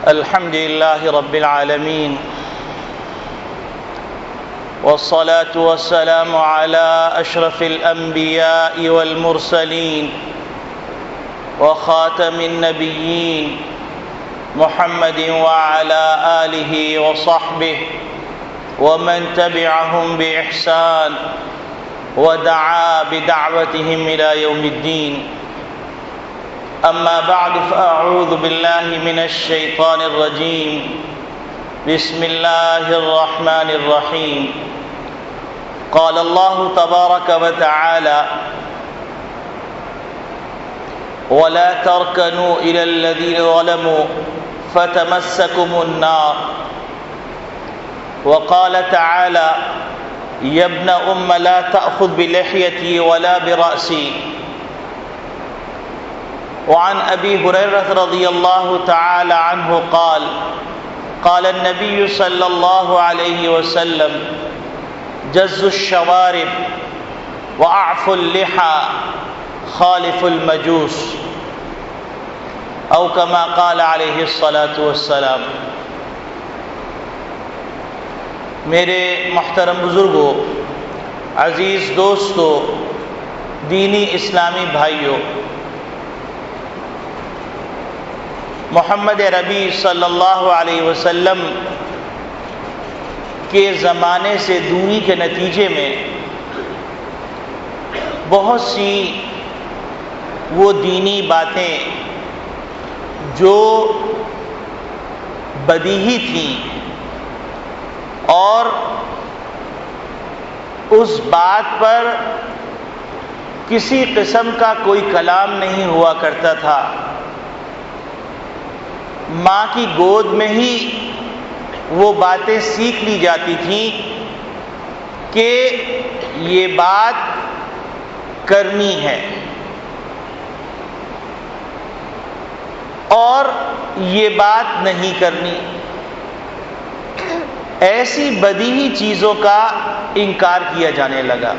الحمد لله رب العالمين، والصلاة والسلام على أشرف الأنبياء والمرسلين وخاتم النبيين محمد وعلى آله وصحبه ومن تبعهم بإحسان ودعا بدعوتهم إلى يوم الدين. أما بعد، فأعوذ بالله من الشيطان الرجيم. بسم الله الرحمن الرحيم. قال الله تبارك وتعالى: ولا تركنوا إلى الذين ظلموا فتمسكم النار. وقال تعالى: يا ابن أم لا تأخذ بلحيتي ولا برأسي. وعن أبي هريرة رضي الله تعالى عنه قال: قال النبي صلى الله عليه وسلم: جز الشوارب وأعف اللحى خالف المجوس، أو كما قال عليه الصلاة والسلام. میرے محترم بزرگوں، عزیز دوستوں، دینی اسلامی بھائیوں، محمد ربی صلی اللہ علیہ وسلم کے زمانے سے دوری کے نتیجے میں بہت سی وہ دینی باتیں جو بدیہی تھیں اور اس بات پر کسی قسم کا کوئی کلام نہیں ہوا کرتا تھا، ماں کی گود میں ہی وہ باتیں سیکھ لی جاتی تھیں کہ یہ بات کرنی ہے اور یہ بات نہیں کرنی. ایسی بدیہی چیزوں کا انکار کیا جانے لگا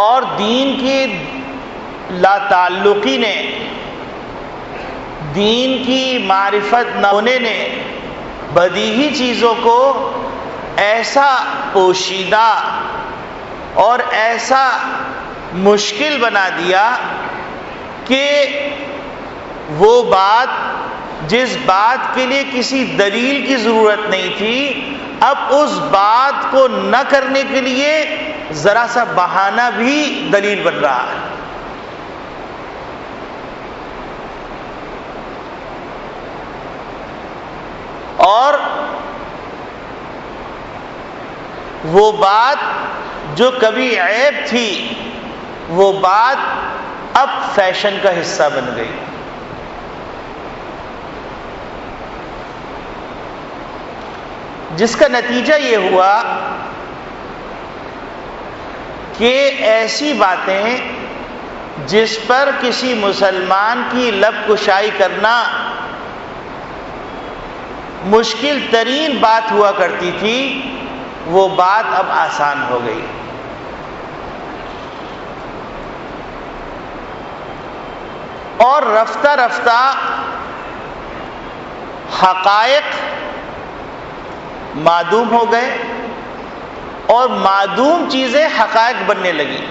اور دین کی لاتعلقی نے، دین کی معرفت نہ ہونے نے بدیہی چیزوں کو ایسا پوشیدہ اور ایسا مشکل بنا دیا کہ وہ بات جس بات کے لیے کسی دلیل کی ضرورت نہیں تھی، اب اس بات کو نہ کرنے کے لیے ذرا سا بہانہ بھی دلیل بن رہا ہے. اور وہ بات جو کبھی عیب تھی، وہ بات اب فیشن کا حصہ بن گئی. جس کا نتیجہ یہ ہوا کہ ایسی باتیں جس پر کسی مسلمان کی لب کشائی کرنا مشکل ترین بات ہوا کرتی تھی، وہ بات اب آسان ہو گئی. اور رفتہ رفتہ حقائق معدوم ہو گئے اور معدوم چیزیں حقائق بننے لگی.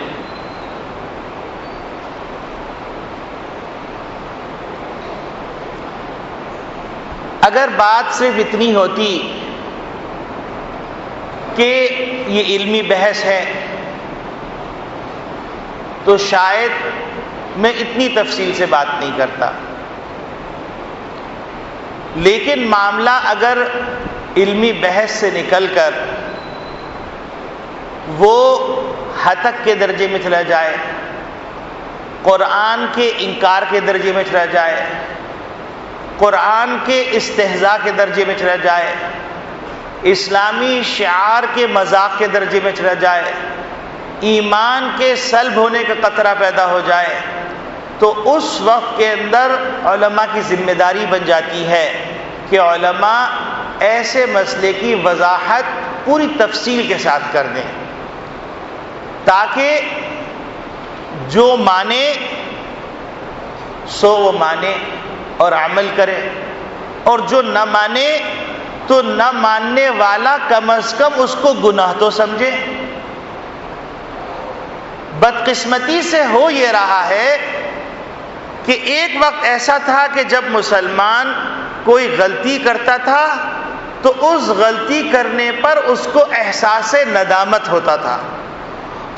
اگر بات صرف اتنی ہوتی کہ یہ علمی بحث ہے تو شاید میں اتنی تفصیل سے بات نہیں کرتا، لیکن معاملہ اگر علمی بحث سے نکل کر وہ ہتک کے درجے میں چلا جائے، قرآن کے انکار کے درجے میں چلا جائے، قرآن کے استہزاء کے درجے میں چلا جائے، اسلامی شعار کے مذاق کے درجے میں چلا جائے، ایمان کے سلب ہونے کا خطرہ پیدا ہو جائے، تو اس وقت کے اندر علماء کی ذمہ داری بن جاتی ہے کہ علماء ایسے مسئلے کی وضاحت پوری تفصیل کے ساتھ کر دیں تاکہ جو مانے سو وہ مانے اور عمل کرے، اور جو نہ مانے تو نہ ماننے والا کم از کم اس کو گناہ تو سمجھے۔ بدقسمتی سے ہو یہ رہا ہے کہ ایک وقت ایسا تھا کہ جب مسلمان کوئی غلطی کرتا تھا تو اس غلطی کرنے پر اس کو احساس ندامت ہوتا تھا،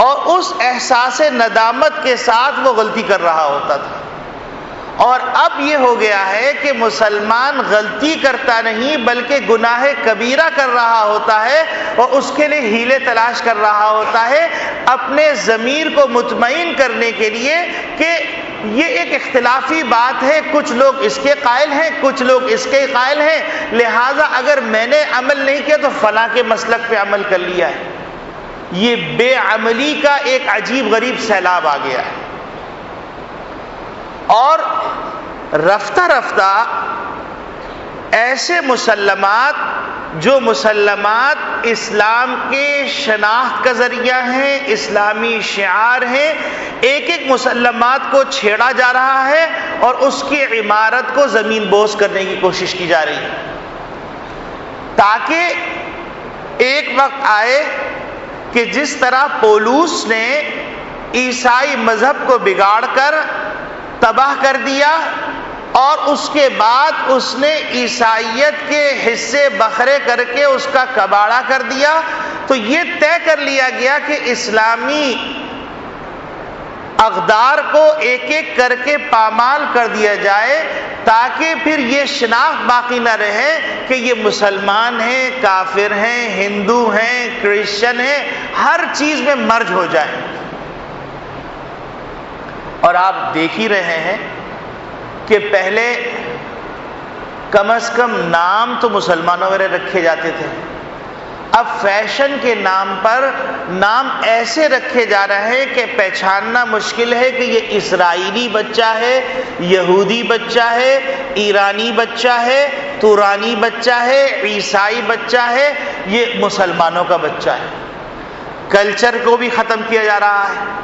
اور اس احساس ندامت کے ساتھ وہ غلطی کر رہا ہوتا تھا۔ اور اب یہ ہو گیا ہے کہ مسلمان غلطی کرتا نہیں بلکہ گناہ کبیرہ کر رہا ہوتا ہے، اور اس کے لیے ہیلے تلاش کر رہا ہوتا ہے اپنے ضمیر کو مطمئن کرنے کے لیے کہ یہ ایک اختلافی بات ہے، کچھ لوگ اس کے قائل ہیں، کچھ لوگ اس کے قائل ہیں، لہٰذا اگر میں نے عمل نہیں کیا تو فلاں کے مسلک پہ عمل کر لیا ہے۔ یہ بے عملی کا ایک عجیب غریب سیلاب آ گیا ہے، اور رفتہ رفتہ ایسے مسلمات جو مسلمات اسلام کے شناخت کا ذریعہ ہیں، اسلامی شعار ہیں، ایک ایک مسلمات کو چھیڑا جا رہا ہے اور اس کی عمارت کو زمین بوس کرنے کی کوشش کی جا رہی ہے، تاکہ ایک وقت آئے کہ جس طرح پولوس نے عیسائی مذہب کو بگاڑ کر تباہ کر دیا، اور اس کے بعد اس نے عیسائیت کے حصے بکھرے کر کے اس کا کباڑہ کر دیا، تو یہ طے کر لیا گیا کہ اسلامی اقدار کو ایک ایک کر کے پامال کر دیا جائے، تاکہ پھر یہ شناخت باقی نہ رہے کہ یہ مسلمان ہیں، کافر ہیں، ہندو ہیں، کرسچن ہیں، ہر چیز میں مرج ہو جائے۔ اور آپ دیکھ ہی رہے ہیں کہ پہلے کم از کم نام تو مسلمانوں میں رکھے جاتے تھے، اب فیشن کے نام پر نام ایسے رکھے جا رہے ہیں کہ پہچاننا مشکل ہے کہ یہ اسرائیلی بچہ ہے، یہودی بچہ ہے، ایرانی بچہ ہے، تورانی بچہ ہے، عیسائی بچہ ہے، یہ مسلمانوں کا بچہ ہے۔ کلچر کو بھی ختم کیا جا رہا ہے،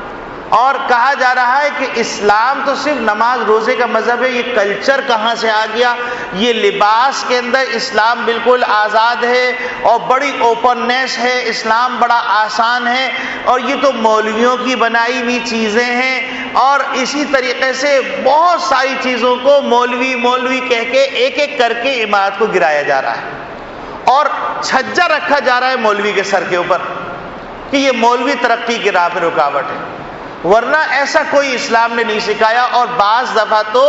اور کہا جا رہا ہے کہ اسلام تو صرف نماز روزے کا مذہب ہے، یہ کلچر کہاں سے آ گیا؟ یہ لباس کے اندر اسلام بالکل آزاد ہے اور بڑی اوپننیس ہے، اسلام بڑا آسان ہے، اور یہ تو مولویوں کی بنائی ہوئی چیزیں ہیں، اور اسی طریقے سے بہت ساری چیزوں کو مولوی مولوی کہہ کے ایک ایک کر کے عمارت کو گرایا جا رہا ہے، اور چھجا رکھا جا رہا ہے مولوی کے سر کے اوپر کہ یہ مولوی ترقی کی راہ پہ رکاوٹ ہے، ورنہ ایسا کوئی اسلام نے نہیں سکھایا۔ اور بعض دفعہ تو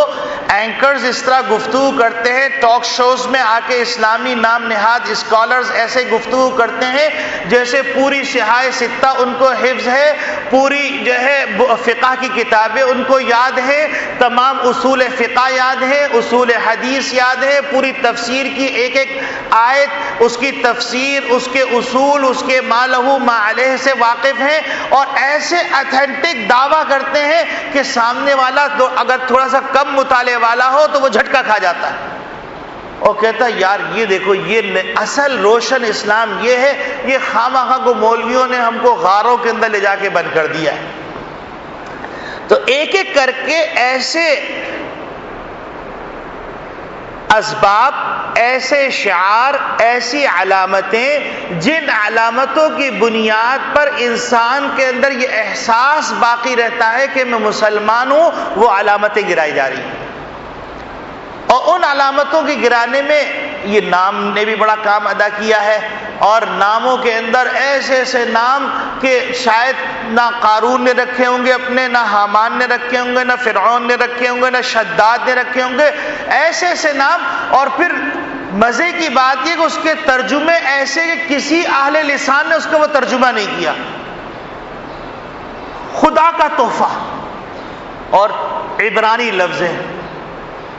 اینکرز اس طرح گفتگو کرتے ہیں ٹاک شوز میں آ کے، اسلامی نام نہاد اسکالرز ایسے گفتگو کرتے ہیں جیسے پوری صحاح ستہ ان کو حفظ ہے، پوری جو ہے فقہ کی کتابیں ان کو یاد ہے، تمام اصول فقہ یاد ہے، اصول حدیث یاد ہے، پوری تفسیر کی ایک ایک آیت، اس کی تفسیر، اس کے اصول، اس کے ما لہو ما علیہ سے واقف ہیں، اور ایسے اتھینٹک دعویٰ کرتے ہیں کہ سامنے والا تو اگر تھوڑا سا کم مطالعے والا ہو تو وہ جھٹکا کھا جاتا ہے، اور کہتا ہے یار یہ دیکھو یہ اصل روشن اسلام یہ ہے، یہ خامخواہ کو مولویوں نے ہم کو غاروں کے اندر لے جا کے بند کر دیا ہے۔ تو ایک ایک کر کے ایسے اسباب، ایسے شعار، ایسی علامتیں جن علامتوں کی بنیاد پر انسان کے اندر یہ احساس باقی رہتا ہے کہ میں مسلمان ہوں، وہ علامتیں گرائی جا رہی ہیں، اور ان علامتوں کی گرانے میں یہ نام نے بھی بڑا کام ادا کیا ہے، اور ناموں کے اندر ایسے ایسے نام کہ شاید نہ قارون نے رکھے ہوں گے اپنے، نہ حامان نے رکھے ہوں گے، نہ فرعون نے رکھے ہوں گے، نہ شداد نے رکھے ہوں گے، ایسے ایسے نام۔ اور پھر مزے کی بات یہ کہ اس کے ترجمے ایسے کہ کسی اہل لسان نے اس کا وہ ترجمہ نہیں کیا، خدا کا تحفہ، اور عبرانی لفظ ہے،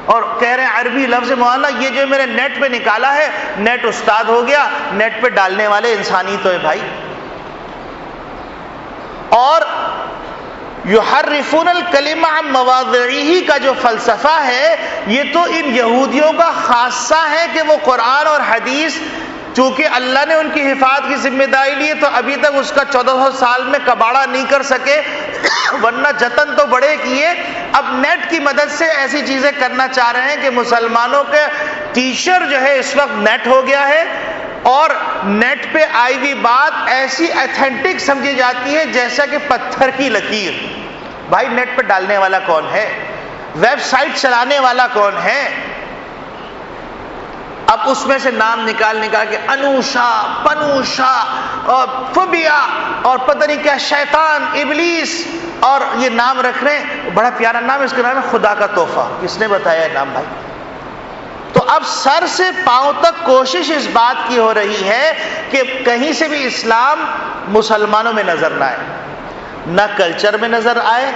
اور کہہ رہے ہیں عربی لفظ مولانا یہ جو میں نے نیٹ پہ نکالا ہے، نیٹ استاد ہو گیا، نیٹ پہ ڈالنے والے انسانی تو ہے بھائی۔ اور یحرفون الکلمہ عن مواضعہ کا جو فلسفہ ہے، یہ تو ان یہودیوں کا خاصہ ہے کہ وہ قرآن اور حدیث، چونکہ اللہ نے ان کی حفاظت کی ذمہ داری لی ہے تو ابھی تک اس کا 1400 سال میں کباڑہ نہیں کر سکے، ورنہ جتن تو بڑے کیے، اب نیٹ کی مدد سے ایسی چیزیں کرنا چاہ رہے ہیں کہ مسلمانوں کے ٹیچر جو ہے اس وقت نیٹ ہو گیا ہے، اور نیٹ پہ آئی ہوئی بات ایسی ایتھینٹک سمجھی جاتی ہے جیسا کہ پتھر کی لکیر۔ بھائی نیٹ پہ ڈالنے والا کون ہے؟ ویب سائٹ چلانے والا کون ہے؟ اب اس میں سے نام نکال کے انوشا، پنوشا اور فوبیا اور پتہ نہیں کیا، شیطان، ابلیس، اور یہ نام رکھ رہے ہیں۔ بڑا پیارا نام ہے، اس کا نام ہے خدا کا تحفہ۔ کس نے بتایا نام بھائی؟ تو اب سر سے پاؤں تک کوشش اس بات کی ہو رہی ہے کہ کہیں سے بھی اسلام مسلمانوں میں نظر نہ آئے، نہ کلچر میں نظر آئے،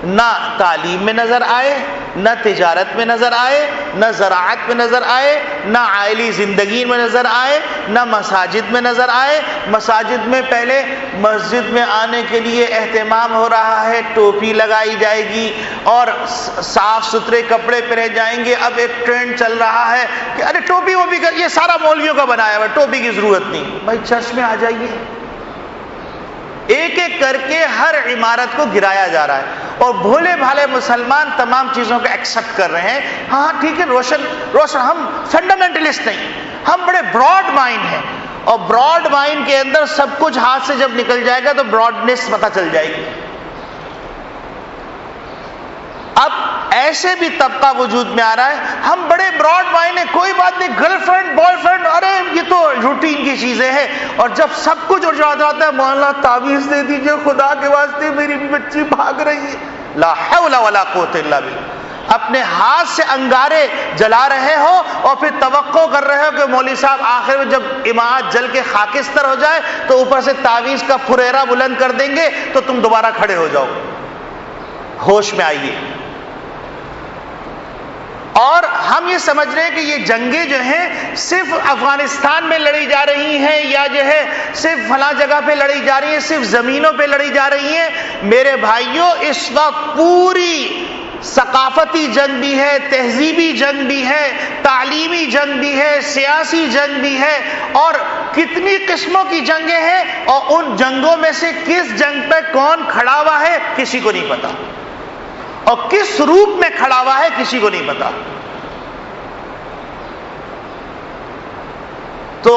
نہ تعلیم میں نظر آئے، نہ تجارت میں نظر آئے، نہ زراعت میں نظر آئے، نہ عائلی زندگی میں نظر آئے، نہ مساجد میں نظر آئے۔ مساجد میں پہلے مسجد میں آنے کے لیے اہتمام ہو رہا ہے، ٹوپی لگائی جائے گی اور صاف ستھرے کپڑے پہنے جائیں گے۔ اب ایک ٹرینڈ چل رہا ہے کہ ارے ٹوپی وہ بھی، یہ سارا مولویوں کا بنایا ہوا، ٹوپی کی ضرورت نہیں۔ بھائی چرچ میں آ جائیے۔ ایک ایک کر کے ہر عمارت کو گرایا جا رہا ہے، اور بھولے بھالے مسلمان تمام چیزوں کو ایکسپٹ کر رہے ہیں۔ ہاں ٹھیک ہے، روشن ہم فنڈامنٹلسٹ نہیں، ہم بڑے براڈ مائنڈ ہیں، اور براڈ مائنڈ کے اندر سب کچھ ہاتھ سے جب نکل جائے گا تو براڈنس پتہ چل جائے گی۔ اب ایسے بھی طبقہ وجود میں آ رہا ہے، ہم بڑے براڈ مائنڈ ہیں، کوئی بات نہیں، گرل فرینڈ بوائے فرینڈ، ارے یہ تو روٹین کی چیزیں ہیں۔ اور جب سب کچھ اڑ جاتا ہے، مولانا تعویذ دے دیجئے خدا کے واسطے، میری بچی بھاگ رہی ہے، لا حول ولا قوت الا باللہ۔ اپنے ہاتھ سے انگارے جلا رہے ہو اور پھر توقع کر رہے ہو کہ مولوی صاحب آخر میں جب عمارت جل کے خاکستر ہو جائے تو اوپر سے تعویذ کا پھریرا بلند کر دیں گے تو تم دوبارہ کھڑے ہو جاؤ۔ ہوش میں آئیے۔ اور ہم یہ سمجھ رہے ہیں کہ یہ جنگیں جو ہیں صرف افغانستان میں لڑی جا رہی ہیں، یا جو ہے صرف فلاں جگہ پہ لڑی جا رہی ہیں، صرف زمینوں پہ لڑی جا رہی ہیں۔ میرے بھائیوں، اس وقت پوری ثقافتی جنگ بھی ہے، تہذیبی جنگ بھی ہے، تعلیمی جنگ بھی ہے، سیاسی جنگ بھی ہے، اور کتنی قسموں کی جنگیں ہیں، اور ان جنگوں میں سے کس جنگ پہ کون کھڑا ہوا ہے کسی کو نہیں پتا، اور کس روپ میں کھڑا ہوا ہے کسی کو نہیں پتا۔ تو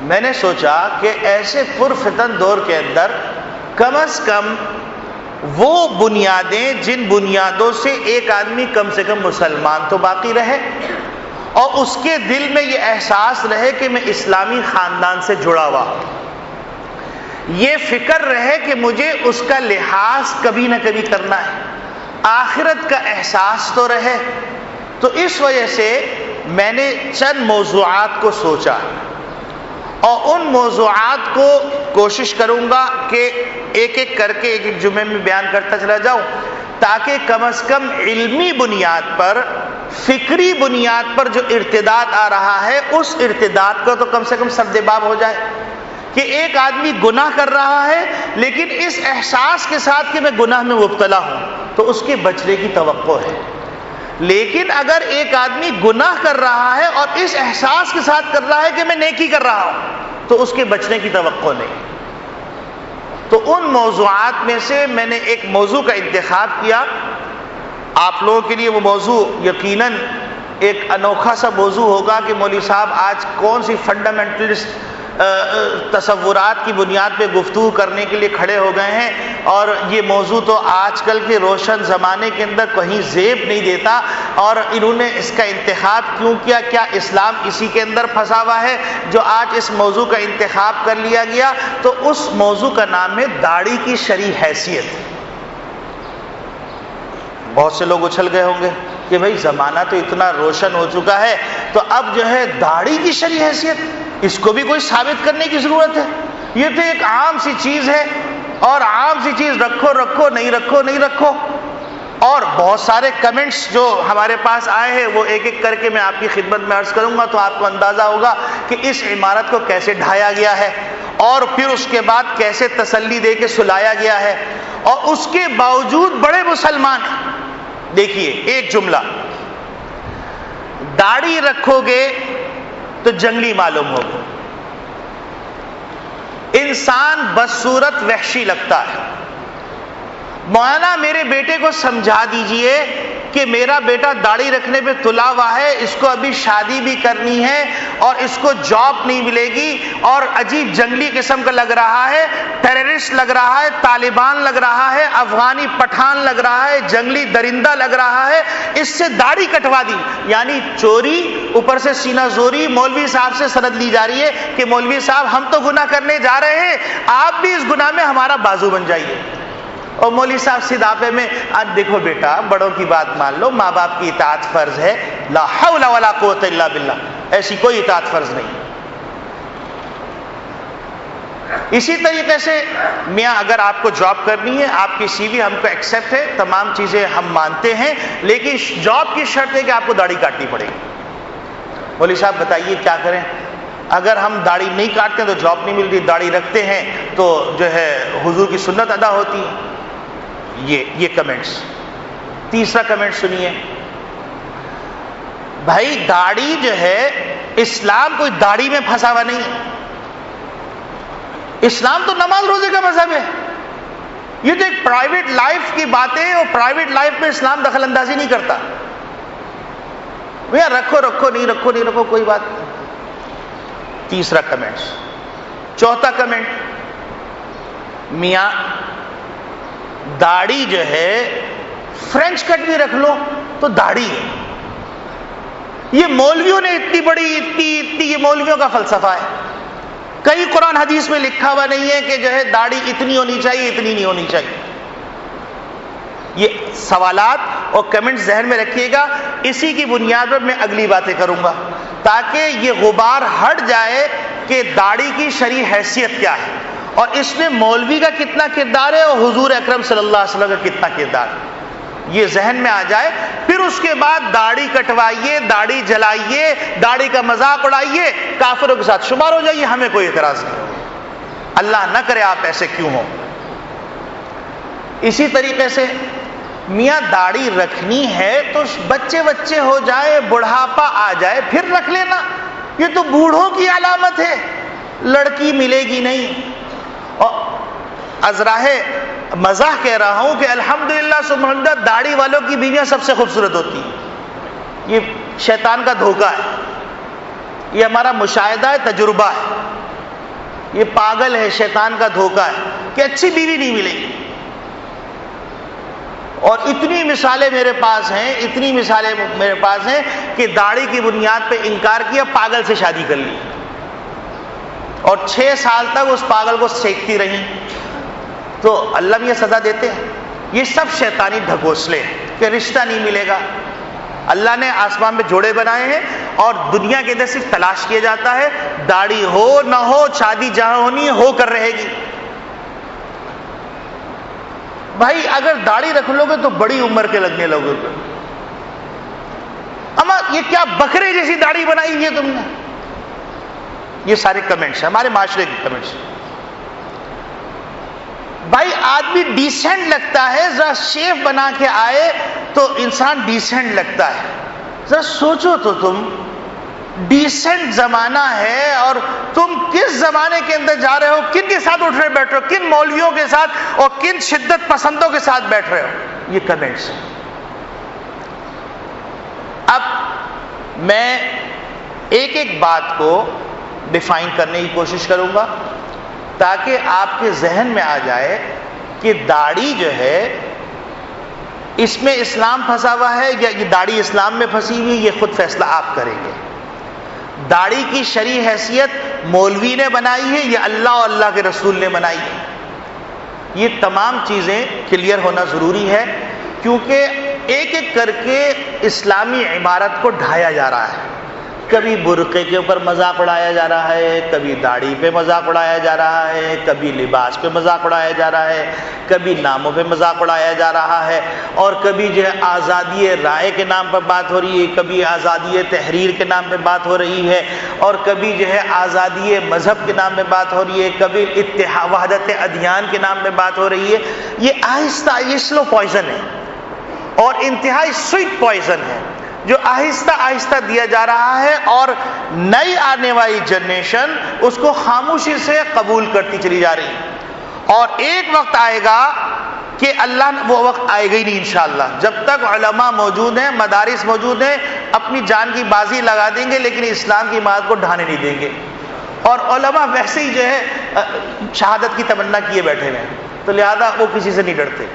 میں نے سوچا کہ ایسے پرفتن دور کے اندر کم از کم وہ بنیادیں، جن بنیادوں سے ایک آدمی کم سے کم مسلمان تو باقی رہے، اور اس کے دل میں یہ احساس رہے کہ میں اسلامی خاندان سے جڑا ہوا، یہ فکر رہے کہ مجھے اس کا لحاظ کبھی نہ کبھی کرنا ہے، آخرت کا احساس تو رہے۔ تو اس وجہ سے میں نے چند موضوعات کو سوچا، اور ان موضوعات کو کوشش کروں گا کہ ایک ایک کر کے ایک ایک جمعے میں بیان کرتا چلا جاؤں، تاکہ کم از کم علمی بنیاد پر، فکری بنیاد پر جو ارتداد آ رہا ہے، اس ارتداد کا تو کم سے کم سردباب ہو جائے کہ ایک آدمی گناہ کر رہا ہے لیکن اس احساس کے ساتھ کہ میں گناہ میں مبتلا ہوں تو اس کے بچنے کی توقع ہے۔ لیکن اگر ایک آدمی گناہ کر رہا ہے اور اس احساس کے ساتھ کر رہا ہے کہ میں نیکی کر رہا ہوں تو اس کے بچنے کی توقع نہیں۔ تو ان موضوعات میں سے میں نے ایک موضوع کا انتخاب کیا، آپ لوگوں کے لیے وہ موضوع یقیناً ایک انوکھا سا موضوع ہوگا کہ مولوی صاحب آج کون سی فنڈامنٹلسٹ تصورات کی بنیاد پہ گفتگو کرنے کے لیے کھڑے ہو گئے ہیں، اور یہ موضوع تو آج کل کے روشن زمانے کے اندر کہیں زیب نہیں دیتا، اور انہوں نے اس کا انتخاب کیوں کیا؟ کیا اسلام اسی کے اندر پھنسا ہوا ہے جو آج اس موضوع کا انتخاب کر لیا گیا؟ تو اس موضوع کا نام ہے داڑھی کی شرعی حیثیت۔ بہت سے لوگ اچھل گئے ہوں گے کہ بھائی زمانہ تو اتنا روشن ہو چکا ہے، تو اب جو ہے داڑھی کی شرعی حیثیت، اس کو بھی کوئی ثابت کرنے کی ضرورت ہے؟ یہ تو ایک عام سی چیز ہے، اور عام سی چیز رکھو رکھو، نہیں رکھو نہیں رکھو۔ اور بہت سارے کمنٹس جو ہمارے پاس آئے ہیں وہ ایک ایک کر کے میں آپ کی خدمت میں عرض کروں گا، تو آپ کو اندازہ ہوگا کہ اس عمارت کو کیسے ڈھایا گیا ہے، اور پھر اس کے بعد کیسے تسلی دے کے سلایا گیا ہے، اور اس کے باوجود بڑے مسلمان۔ دیکھیے ایک جملہ، داڑھی رکھو گے تو جنگلی معلوم ہوگا، انسان بدصورت وحشی لگتا ہے، مولانا میرے بیٹے کو سمجھا دیجئے کہ میرا بیٹا داڑھی رکھنے پہ تلا ہوا ہے، اس کو ابھی شادی بھی کرنی ہے اور اس کو جاب نہیں ملے گی اور عجیب جنگلی قسم کا لگ رہا ہے، ٹیررسٹ لگ رہا ہے، طالبان لگ رہا ہے، افغانی پٹھان لگ رہا ہے، جنگلی درندہ لگ رہا ہے، اس سے داڑھی کٹوا دی. یعنی چوری اوپر سے سینہ زوری. مولوی صاحب سے سند لی جا رہی ہے کہ مولوی صاحب ہم تو گناہ کرنے جا رہے ہیں، آپ بھی اس گناہ میں ہمارا بازو بن جائیے. اور مولوی صاحب صداپے میں آج دیکھو بیٹا بڑوں کی بات مان لو، ماں باپ کی اطاعت فرض ہے، لا حول ولا قوت الا باللہ، ایسی کوئی اطاعت فرض نہیں. اسی طریقے سے میاں اگر آپ کو جاب کرنی ہے، آپ کی سی وی ہم کو ایکسیپٹ ہے، تمام چیزیں ہم مانتے ہیں، لیکن جاب کی شرط ہے کہ آپ کو داڑھی کاٹنی پڑے گی. مولوی صاحب بتائیے کیا کریں؟ اگر ہم داڑھی نہیں کاٹتے تو جاب نہیں ملتی، داڑھی رکھتے ہیں تو جو ہے حضور کی سنت ادا ہوتی ہے. یہ کمنٹس. تیسرا کمنٹ سنیے. بھائی داڑھی جو ہے، اسلام کوئی داڑھی میں پھنسا ہوا نہیں ہے. اسلام تو نماز روزے کا مذہب ہے. یہ تو ایک پرائیویٹ لائف کی باتیں اور پرائیویٹ لائف میں اسلام دخل اندازی نہیں کرتا. بھیا رکھو نہیں رکھو کوئی بات نہیں. تیسرا کمنٹ. چوتھا کمنٹ، میاں داڑھی جو ہے فرینچ کٹ بھی رکھ لو تو داڑھی ہے. یہ مولویوں نے اتنی یہ مولویوں کا فلسفہ ہے. کئی قرآن حدیث میں لکھا ہوا نہیں ہے کہ جو ہے داڑھی اتنی ہونی چاہیے، اتنی نہیں ہونی چاہیے. یہ سوالات اور کمنٹ ذہن میں رکھیے گا. اسی کی بنیاد پر میں اگلی باتیں کروں گا تاکہ یہ غبار ہٹ جائے کہ داڑھی کی شرعی حیثیت کیا ہے اور اس میں مولوی کا کتنا کردار ہے اور حضور اکرم صلی اللہ علیہ وسلم کا کتنا کردار ہے. یہ ذہن میں آ جائے، پھر اس کے بعد داڑھی کٹوائیے، داڑھی جلائیے، داڑھی کا مذاق اڑائیے، کافروں کے ساتھ شمار ہو جائیے، ہمیں کوئی اعتراض نہیں. اللہ نہ کرے آپ ایسے کیوں ہو. اسی طریقے سے میاں داڑھی رکھنی ہے تو بچے ہو جائے، بڑھاپا آ جائے پھر رکھ لینا. یہ تو بوڑھوں کی علامت ہے، لڑکی ملے گی نہیں. اور ازراہ مزاح کہہ رہا ہوں کہ الحمدللہ سبحان اللہ داڑھی والوں کی بیویاں سب سے خوبصورت ہوتی ہیں. یہ شیطان کا دھوکہ ہے، یہ ہمارا مشاہدہ ہے، تجربہ ہے. یہ پاگل ہے، شیطان کا دھوکہ ہے کہ اچھی بیوی نہیں ملے گی. اور اتنی مثالیں میرے پاس ہیں کہ داڑھی کی بنیاد پہ انکار کیا، پاگل سے شادی کر لی اور 6 سال تک اس پاگل کو سیکھتی رہی. تو اللہ بھی یہ سزا دیتے ہیں. یہ سب شیطانی ڈھکوسلے کہ رشتہ نہیں ملے گا. اللہ نے آسمان میں جوڑے بنائے ہیں اور دنیا کے اندر صرف تلاش کیا جاتا ہے. داڑھی ہو نہ ہو، شادی جہاں ہونی ہو کر رہے گی. بھائی اگر داڑھی رکھ لو گے تو بڑی عمر کے لگنے لگو گے. اما یہ کیا بکرے جیسی داڑھی بنائی ہے تم نے؟ یہ سارے کمنٹس ہیں، ہمارے معاشرے کے کمنٹس. بھائی آدمی ڈیسنٹ لگتا ہے، ذرا شیف بنا کے آئے تو انسان ڈیسنٹ لگتا ہے. ذرا سوچو تو تم، ڈیسنٹ زمانہ ہے اور تم کس زمانے کے اندر جا رہے ہو؟ کن کے ساتھ اٹھ رہے بیٹھ رہے ہو؟ کن مولویوں کے ساتھ اور کن شدت پسندوں کے ساتھ بیٹھ رہے ہو؟ یہ کمنٹس. اب میں ایک بات کو ڈیفائن کرنے کی کوشش کروں گا تاکہ آپ کے ذہن میں آ جائے کہ داڑھی جو ہے اس میں اسلام پھنسا ہوا ہے یا یہ داڑھی اسلام میں پھنسی ہوئی. یہ خود فیصلہ آپ کریں گے. داڑھی کی شرعی حیثیت مولوی نے بنائی ہے یا اللہ اور اللہ کے رسول نے بنائی ہے؟ یہ تمام چیزیں کلیئر ہونا ضروری ہے کیونکہ ایک کر کے اسلامی عمارت کو ڈھایا جا رہا ہے. کبھی برقعے کے اوپر مذاق اڑایا جا رہا ہے، کبھی داڑھی پہ مذاق اڑایا جا رہا ہے، کبھی لباس پہ مذاق اڑایا جا رہا ہے، کبھی ناموں پہ مذاق اڑایا جا رہا ہے، اور کبھی جو ہے آزادی رائے کے نام پر بات ہو رہی ہے، کبھی آزادی تحریر کے نام پہ بات ہو رہی ہے، اور کبھی جو ہے آزادی مذہب کے نام پہ بات ہو رہی ہے، کبھی وحدت ادیان کے نام پہ بات ہو رہی ہے. یہ آہستہ، یہ سلو پوائزن ہے اور انتہائی سویٹ پوائزن ہے جو آہستہ آہستہ دیا جا رہا ہے، اور نئی آنے والی جنریشن اس کو خاموشی سے قبول کرتی چلی جا رہی ہے. اور ایک وقت آئے گا کہ اللہ وہ وقت آئے گا ہی نہیں انشاءاللہ. جب تک علماء موجود ہیں، مدارس موجود ہیں، اپنی جان کی بازی لگا دیں گے لیکن اسلام کی عمارت کو ڈھانے نہیں دیں گے. اور علماء ویسے ہی جو ہے شہادت کی تمنا کیے بیٹھے ہوئے ہیں، تو لہذا وہ کسی سے نہیں ڈرتے.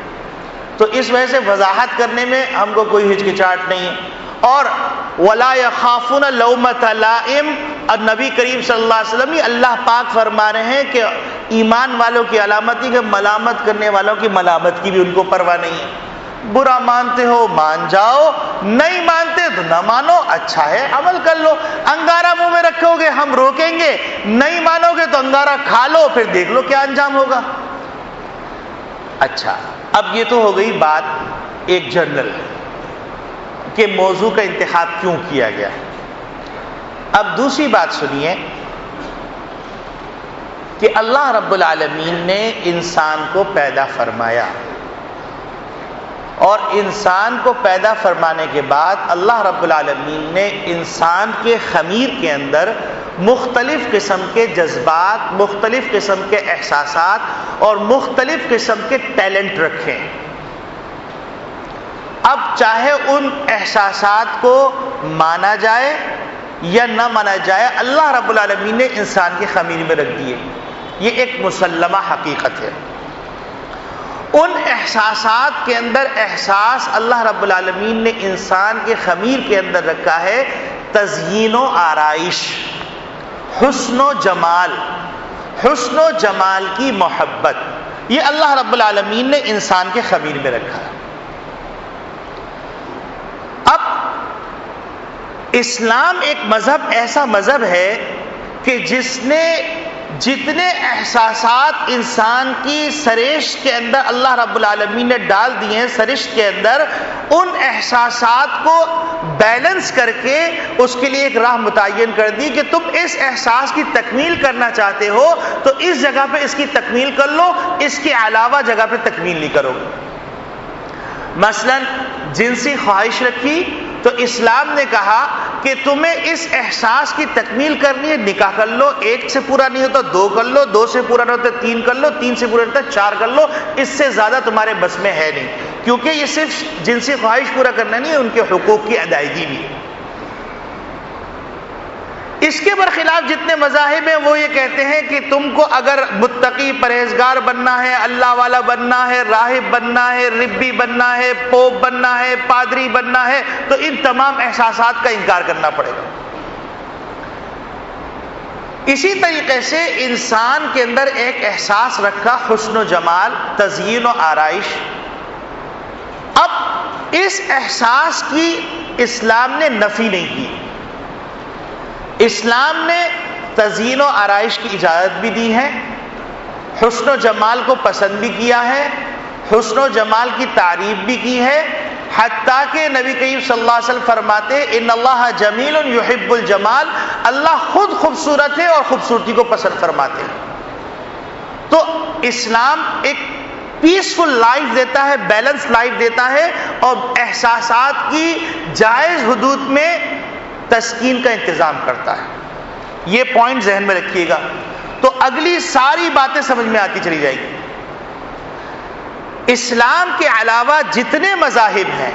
تو اس وجہ سے وضاحت کرنے میں ہم کو کوئی ہچکچاہٹ نہیں ہے. اور ولا یخافون لومۃ لائم، اور نبی کریم صلی اللہ علیہ وسلم اللہ پاک فرما رہے ہیں کہ ایمان والوں کی علامت ہی کہ ملامت کرنے والوں کی ملامت کی بھی ان کو پرواہ نہیں ہے. برا مانتے ہو مان جاؤ، نہیں مانتے تو نہ مانو، اچھا ہے عمل کر لو. انگارہ منہ میں رکھو گے ہم روکیں گے، نہیں مانو گے تو انگارہ کھا لو، پھر دیکھ لو کیا انجام ہوگا. اچھا، اب یہ تو ہو گئی بات ایک جنرل کہ موضوع کا انتخاب کیوں کیا گیا. اب دوسری بات سنیے کہ اللہ رب العالمین نے انسان کو پیدا فرمایا، اور انسان کو پیدا فرمانے کے بعد اللہ رب العالمین نے انسان کے خمیر کے اندر مختلف قسم کے جذبات، مختلف قسم کے احساسات اور مختلف قسم کے ٹیلنٹ رکھے. اب چاہے ان احساسات کو مانا جائے یا نہ مانا جائے، اللہ رب العالمین نے انسان کے خمیر میں رکھ دیے. یہ ایک مسلمہ حقیقت ہے. ان احساسات کے اندر احساس اللہ رب العالمین نے انسان کے خمیر کے اندر رکھا ہے تزیین و آرائش، حسن و جمال، حسن و جمال کی محبت. یہ اللہ رب العالمین نے انسان کے خمیر میں رکھا ہے. اب اسلام ایک مذہب، ایسا مذہب ہے کہ جس نے جتنے احساسات انسان کی سرشت کے اندر اللہ رب العالمین نے ڈال دیے ہیں، سرشت کے اندر، ان احساسات کو بیلنس کر کے اس کے لیے ایک راہ متعین کر دی کہ تم اس احساس کی تکمیل کرنا چاہتے ہو تو اس جگہ پہ اس کی تکمیل کر لو، اس کے علاوہ جگہ پہ تکمیل نہیں کرو. مثلا جنسی خواہش رکھی تو اسلام نے کہا کہ تمہیں اس احساس کی تکمیل کرنی ہے، نکاح کر لو. ایک سے پورا نہیں ہوتا 2 کر لو، 2 سے پورا نہیں ہوتا 3 کر لو، 3 سے پورا نہیں ہوتا 4 کر لو. اس سے زیادہ تمہارے بس میں ہے نہیں، کیونکہ یہ صرف جنسی خواہش پورا کرنا نہیں ہے، ان کے حقوق کی ادائیگی بھی ہے. اس کے برخلاف جتنے مذاہب ہیں وہ یہ کہتے ہیں کہ تم کو اگر متقی پرہیزگار بننا ہے، اللہ والا بننا ہے، راہب بننا ہے، ربی بننا ہے، پوپ بننا ہے، پادری بننا ہے، تو ان تمام احساسات کا انکار کرنا پڑے گا. اسی طریقے سے انسان کے اندر ایک احساس رکھا حسن و جمال، تزیین و آرائش. اب اس احساس کی اسلام نے نفی نہیں کی. اسلام نے تزیین و آرائش کی اجازت بھی دی ہے، حسن و جمال کو پسند بھی کیا ہے، حسن و جمال کی تعریف بھی کی ہے. حتیٰ کہ نبی کریم صلی اللہ علیہ وسلم فرماتے ان اللہ جمیل یحب الجمال، اللہ خود خوبصورت ہے اور خوبصورتی کو پسند فرماتے ہیں. تو اسلام ایک پیسفل لائف دیتا ہے، بیلنس لائف دیتا ہے، اور احساسات کی جائز حدود میں تسکین کا انتظام کرتا ہے. یہ پوائنٹ ذہن میں رکھیے گا تو اگلی ساری باتیں سمجھ میں آتی چلی جائے گی. اسلام کے علاوہ جتنے مذاہب ہیں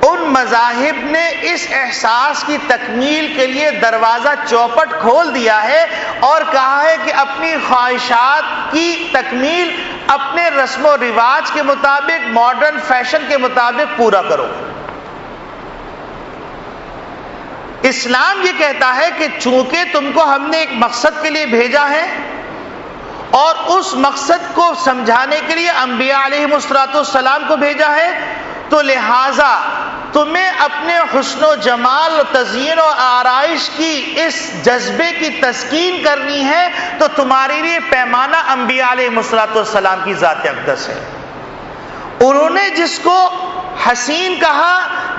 ان مذاہب نے اس احساس کی تکمیل کے لیے دروازہ چوپٹ کھول دیا ہے اور کہا ہے کہ اپنی خواہشات کی تکمیل اپنے رسم و رواج کے مطابق، ماڈرن فیشن کے مطابق پورا کرو. اسلام یہ کہتا ہے کہ چونکہ تم کو ہم نے ایک مقصد کے لیے بھیجا ہے اور اس مقصد کو سمجھانے کے لیے انبیاء علیہم السلام کو بھیجا ہے، تو لہٰذا تمہیں اپنے حسن و جمال و تزیین و آرائش کی اس جذبے کی تسکین کرنی ہے تو تمہارے لیے پیمانہ انبیاء علیہم السلام کی ذات اقدس ہے. انہوں نے جس کو حسین کہا،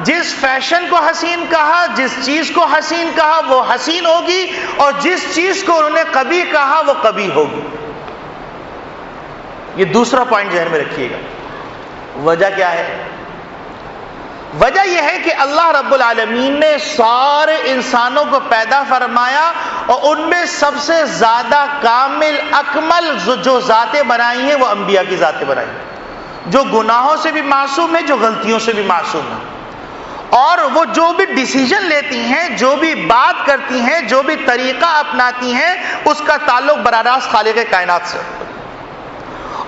جس فیشن کو حسین کہا، جس چیز کو حسین کہا وہ حسین ہوگی، اور جس چیز کو انہوں نے قبیح کہا وہ قبیح ہوگی. یہ دوسرا پوائنٹ ذہن میں رکھیے گا. وجہ کیا ہے؟ وجہ یہ ہے کہ اللہ رب العالمین نے سارے انسانوں کو پیدا فرمایا اور ان میں سب سے زیادہ کامل اکمل جو ذاتیں بنائی ہیں وہ انبیاء کی ذاتیں بنائی ہیں. جو گناہوں سے بھی معصوم ہے، جو غلطیوں سے بھی معصوم ہے، اور وہ جو بھی ڈیسیجن لیتی ہیں، جو بھی بات کرتی ہیں، جو بھی طریقہ اپناتی ہیں، اس کا تعلق براہ راست خالق کائنات سے،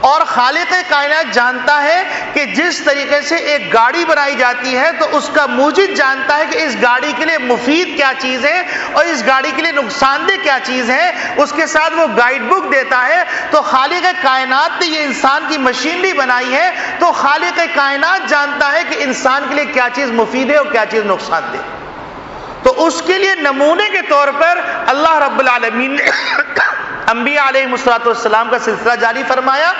اور خالق کائنات جانتا ہے کہ جس طریقے سے ایک گاڑی بنائی جاتی ہے تو اس کا موجد جانتا ہے کہ اس گاڑی کے لیے مفید کیا چیز ہے اور اس گاڑی کے لیے نقصان دہ کیا چیز ہے، اس کے ساتھ وہ گائیڈ بک دیتا ہے۔ تو خالق کائنات نے یہ انسان کی مشینری بنائی ہے، تو خالق کائنات جانتا ہے کہ انسان کے لیے کیا چیز مفید ہے اور کیا چیز نقصان دہ۔ تو اس کے لیے نمونے کے طور پر اللہ رب العالمین نے انبیاء علیہ السلام کا سلسلہ جاری فرمایا،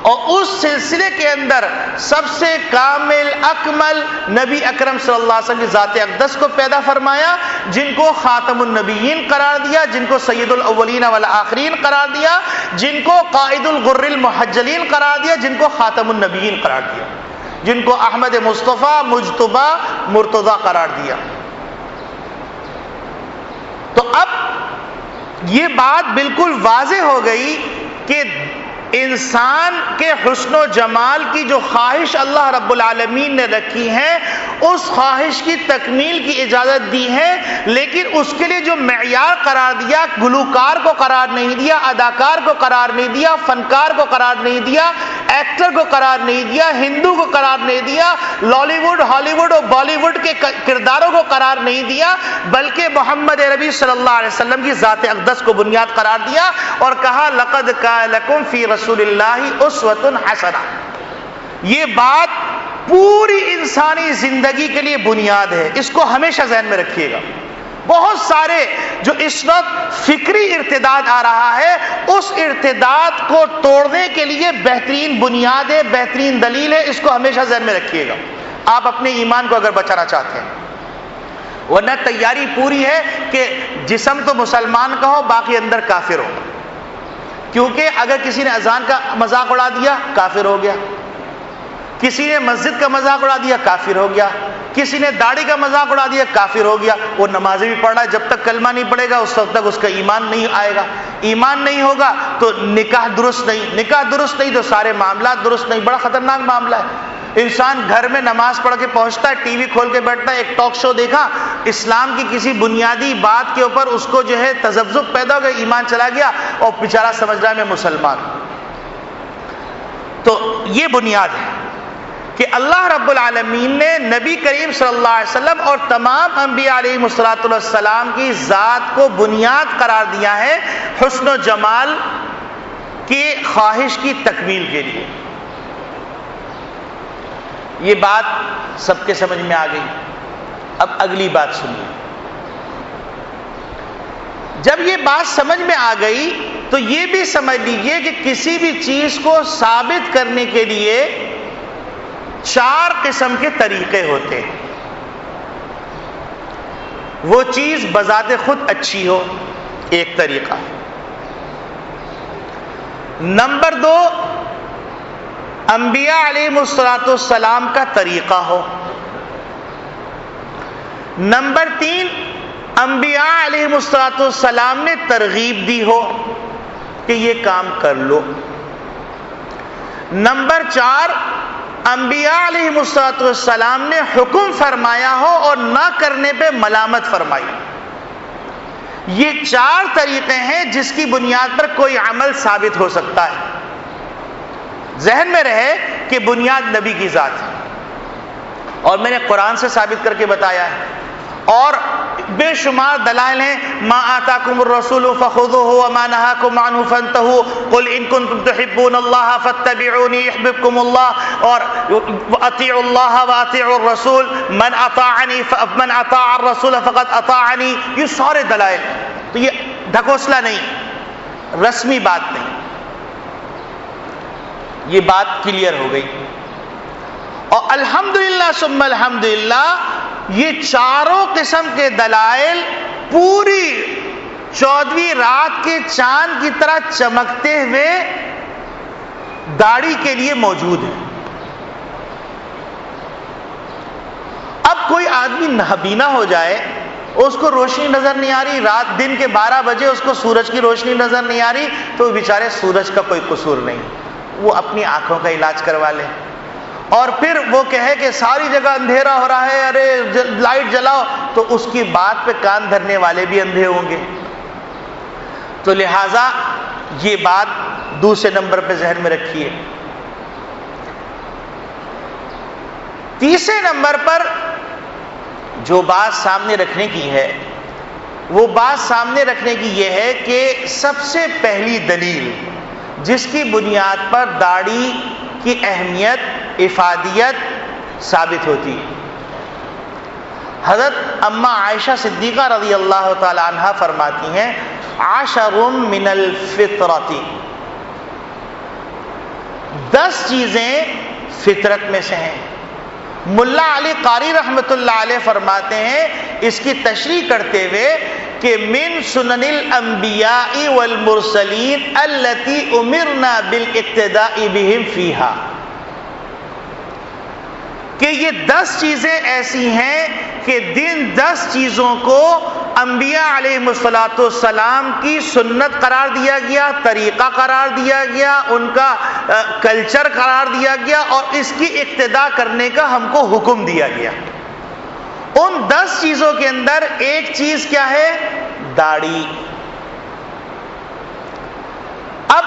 اور اس سلسلے کے اندر سب سے کامل اکمل نبی اکرم صلی اللہ علیہ وسلم کی ذات اقدس کو پیدا فرمایا، جن کو خاتم النبیین قرار دیا، جن کو سید الاولین والآخرین قرار دیا، جن کو قائد الغر المحجلین قرار دیا، جن کو خاتم النبیین قرار دیا، جن کو احمد مصطفیٰ مجتبیٰ مرتضیٰ قرار دیا۔ تو اب یہ بات بالکل واضح ہو گئی کہ انسان کے حسن و جمال کی جو خواہش اللہ رب العالمین نے رکھی ہے، اس خواہش کی تکمیل کی اجازت دی ہے، لیکن اس کے لیے جو معیار قرار دیا، گلوکار کو قرار نہیں دیا، اداکار کو قرار نہیں دیا، فنکار کو قرار نہیں دیا، ایکٹر کو قرار نہیں دیا، ہندو کو قرار نہیں دیا، لالی ووڈ، ہالی ووڈ اور بالی ووڈ کے کرداروں کو قرار نہیں دیا، بلکہ محمد عربی صلی اللہ علیہ وسلم کی ذات اقدس کو بنیاد قرار دیا اور کہا لقد کان لکم فی رسول اللہ اسوۃ حسنہ۔ یہ بات پوری انسانی زندگی کے لیے بنیاد ہے، اس کو ہمیشہ ذہن میں رکھیے گا۔ بہت سارے جو اس وقت فکری ارتداد آ رہا ہے، اس ارتداد کو توڑنے کے لیے بہترین بنیاد ہے، بہترین دلیل ہے، اس کو ہمیشہ ذہن میں رکھیے گا آپ اپنے ایمان کو اگر بچانا چاہتے ہیں۔ ورنہ تیاری پوری ہے کہ جسم تو مسلمان کا ہو، باقی اندر کافر ہو، کیونکہ اگر کسی نے اذان کا مذاق اڑا دیا کافر ہو گیا، کسی نے مسجد کا مذاق اڑا دیا کافر ہو گیا، کسی نے داڑھی کا مذاق اڑا دیا کافر ہو گیا۔ وہ نمازیں بھی پڑھ رہا ہے، جب تک کلمہ نہیں پڑھے گا اس وقت تک اس کا ایمان نہیں آئے گا، ایمان نہیں ہوگا تو نکاح درست نہیں، نکاح درست نہیں تو سارے معاملات درست نہیں۔ بڑا خطرناک معاملہ ہے۔ انسان گھر میں نماز پڑھ کے پہنچتا ہے، ٹی وی کھول کے بیٹھتا ہے، ایک ٹاک شو دیکھا، اسلام کی کسی بنیادی بات کے اوپر اس کو جو ہے تذبذب پیدا ہو گیا، ایمان چلا گیا اور بیچارہ سمجھ رہا ہے میں مسلمان۔ تو یہ بنیاد ہے کہ اللہ رب العالمین نے نبی کریم صلی اللہ علیہ وسلم اور تمام انبیاء علیہ السلام کی ذات کو بنیاد قرار دیا ہے حسن و جمال کی خواہش کی تکمیل کے لیے۔ یہ بات سب کے سمجھ میں آ گئی۔ اب اگلی بات سنیے۔ جب یہ بات سمجھ میں آ گئی تو یہ بھی سمجھ لیجئے کہ کسی بھی چیز کو ثابت کرنے کے لیے 4 قسم کے طریقے ہوتے ہیں۔ وہ چیز بذات خود اچھی ہو، ایک طریقہ۔ نمبر 2، انبیاء علیہ السلام کا طریقہ ہو۔ نمبر 3، انبیاء علیہ السلام نے ترغیب دی ہو کہ یہ کام کر لو۔ نمبر 4، انبیاء علیہ السلام نے حکم فرمایا ہو اور نہ کرنے پہ ملامت فرمائی۔ یہ 4 طریقے ہیں جس کی بنیاد پر کوئی عمل ثابت ہو سکتا ہے۔ ذہن میں رہے کہ بنیاد نبی کی ذات ہے، اور میں نے قرآن سے ثابت کر کے بتایا ہے، اور بے شمار دلائل ہیں۔ ما آتاکم الرسول فخذوہ وما نہاکم عنہ فانتہوا قل ان کنتم تحبون اللہ فاتبعونی یحببکم اللہ، اور اطیعوا اللہ واطیعوا الرسول من اطاع الرسول فقد اطاعنی۔ یہ سارے دلائل، تو یہ ڈھکوسلا نہیں، رسمی بات نہیں، یہ بات کلیئر ہو گئی۔ اور الحمدللہ ثم الحمدللہ یہ 4 قسم کے دلائل پوری 14ویں رات کے چاند کی طرح چمکتے ہوئے داڑھی کے لیے موجود ہیں۔ اب کوئی آدمی نابینا ہو جائے، اس کو روشنی نظر نہیں آ رہی، رات دن کے 12 بجے اس کو سورج کی روشنی نظر نہیں آ رہی، تو بیچارے سورج کا کوئی قصور نہیں، وہ اپنی آنکھوں کا علاج کروا لے، اور پھر وہ کہے کہ ساری جگہ اندھیرا ہو رہا ہے، ارے لائٹ جلاؤ، تو اس کی بات پہ کان دھرنے والے بھی اندھے ہوں گے۔ تو لہٰذا یہ بات دوسرے نمبر پہ ذہن میں رکھیے۔ تیسرے نمبر پر جو بات سامنے رکھنے کی ہے، وہ بات سامنے رکھنے کی یہ ہے کہ سب سے پہلی دلیل جس کی بنیاد پر داڑھی کی اہمیت، افادیت ثابت ہوتی ہے، حضرت اماں عائشہ صدیقہ رضی اللہ تعالی عنہا فرماتی ہیں، 10 من الفطرۃ، 10 چیزیں فطرت میں سے ہیں۔ ملا علی قاری رحمۃ اللہ علیہ فرماتے ہیں اس کی تشریح کرتے ہوئے کہ من سنن الانبیاء والمرسلین التی امرنا بالاقتداء بهم فیہا، کہ یہ 10 چیزیں ایسی ہیں کہ جن 10 چیزوں کو انبیاء علیہ السلام کی سنت قرار دیا گیا، طریقہ قرار دیا گیا، ان کا کلچر قرار دیا گیا، اور اس کی اقتداء کرنے کا ہم کو حکم دیا گیا۔ ان 10 چیزوں کے اندر ایک چیز کیا ہے؟ داڑھی۔ اب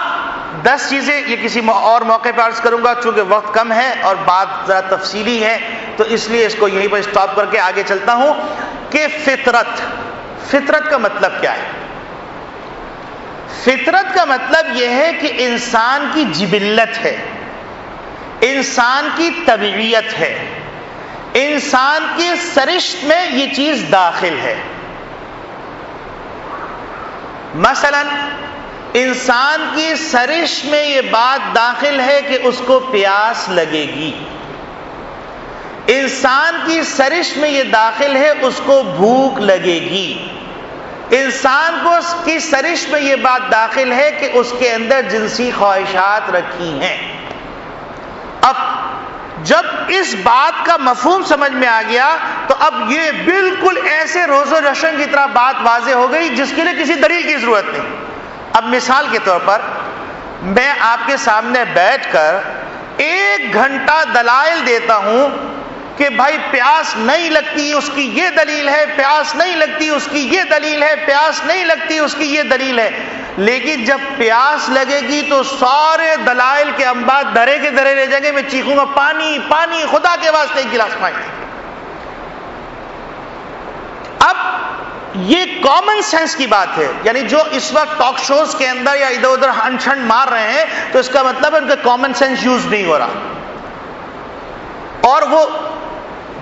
10 چیزیں یہ کسی اور موقع پر عرض کروں گا، چونکہ وقت کم ہے اور بات ذرا تفصیلی ہے، تو اس لیے اس کو یہیں پر اسٹاپ کر کے آگے چلتا ہوں کہ فطرت کا مطلب کیا ہے؟ فطرت کا مطلب یہ ہے کہ انسان کی جبلت ہے، انسان کی طبیعیت ہے، انسان کی سرشت میں یہ چیز داخل ہے۔ مثلا انسان کی سرشت میں یہ بات داخل ہے کہ اس کو پیاس لگے گی، انسان کی سرشت میں یہ داخل ہے اس کو بھوک لگے گی، انسان کو اس کی سرشت میں یہ بات داخل ہے کہ اس کے اندر جنسی خواہشات رکھی ہیں۔ اب جب اس بات کا مفہوم سمجھ میں آ گیا تو اب یہ بالکل ایسے روز و روشن کی طرح بات واضح ہو گئی جس کے لیے کسی دلیل کی ضرورت نہیں۔ اب مثال کے طور پر میں آپ کے سامنے بیٹھ کر 1 گھنٹہ دلائل دیتا ہوں کہ بھائی پیاس نہیں لگتی اس کی یہ دلیل ہے، پیاس نہیں لگتی اس کی یہ دلیل ہے، پیاس نہیں لگتی اس کی یہ دلیل ہے، لیکن جب پیاس لگے گی تو سارے دلائل کے انبات دھرے کے دھرے رہ جائیں گے، میں چیخوں گا پانی پانی، خدا کے واسطے 1 گلاس پانی۔ اب یہ کامن سینس کی بات ہے، یعنی جو اس وقت ٹاک شوز کے اندر یا ادھر ادھر ہن چھن مار رہے ہیں تو اس کا مطلب ہے ان کا کامن سینس یوز نہیں ہو رہا اور وہ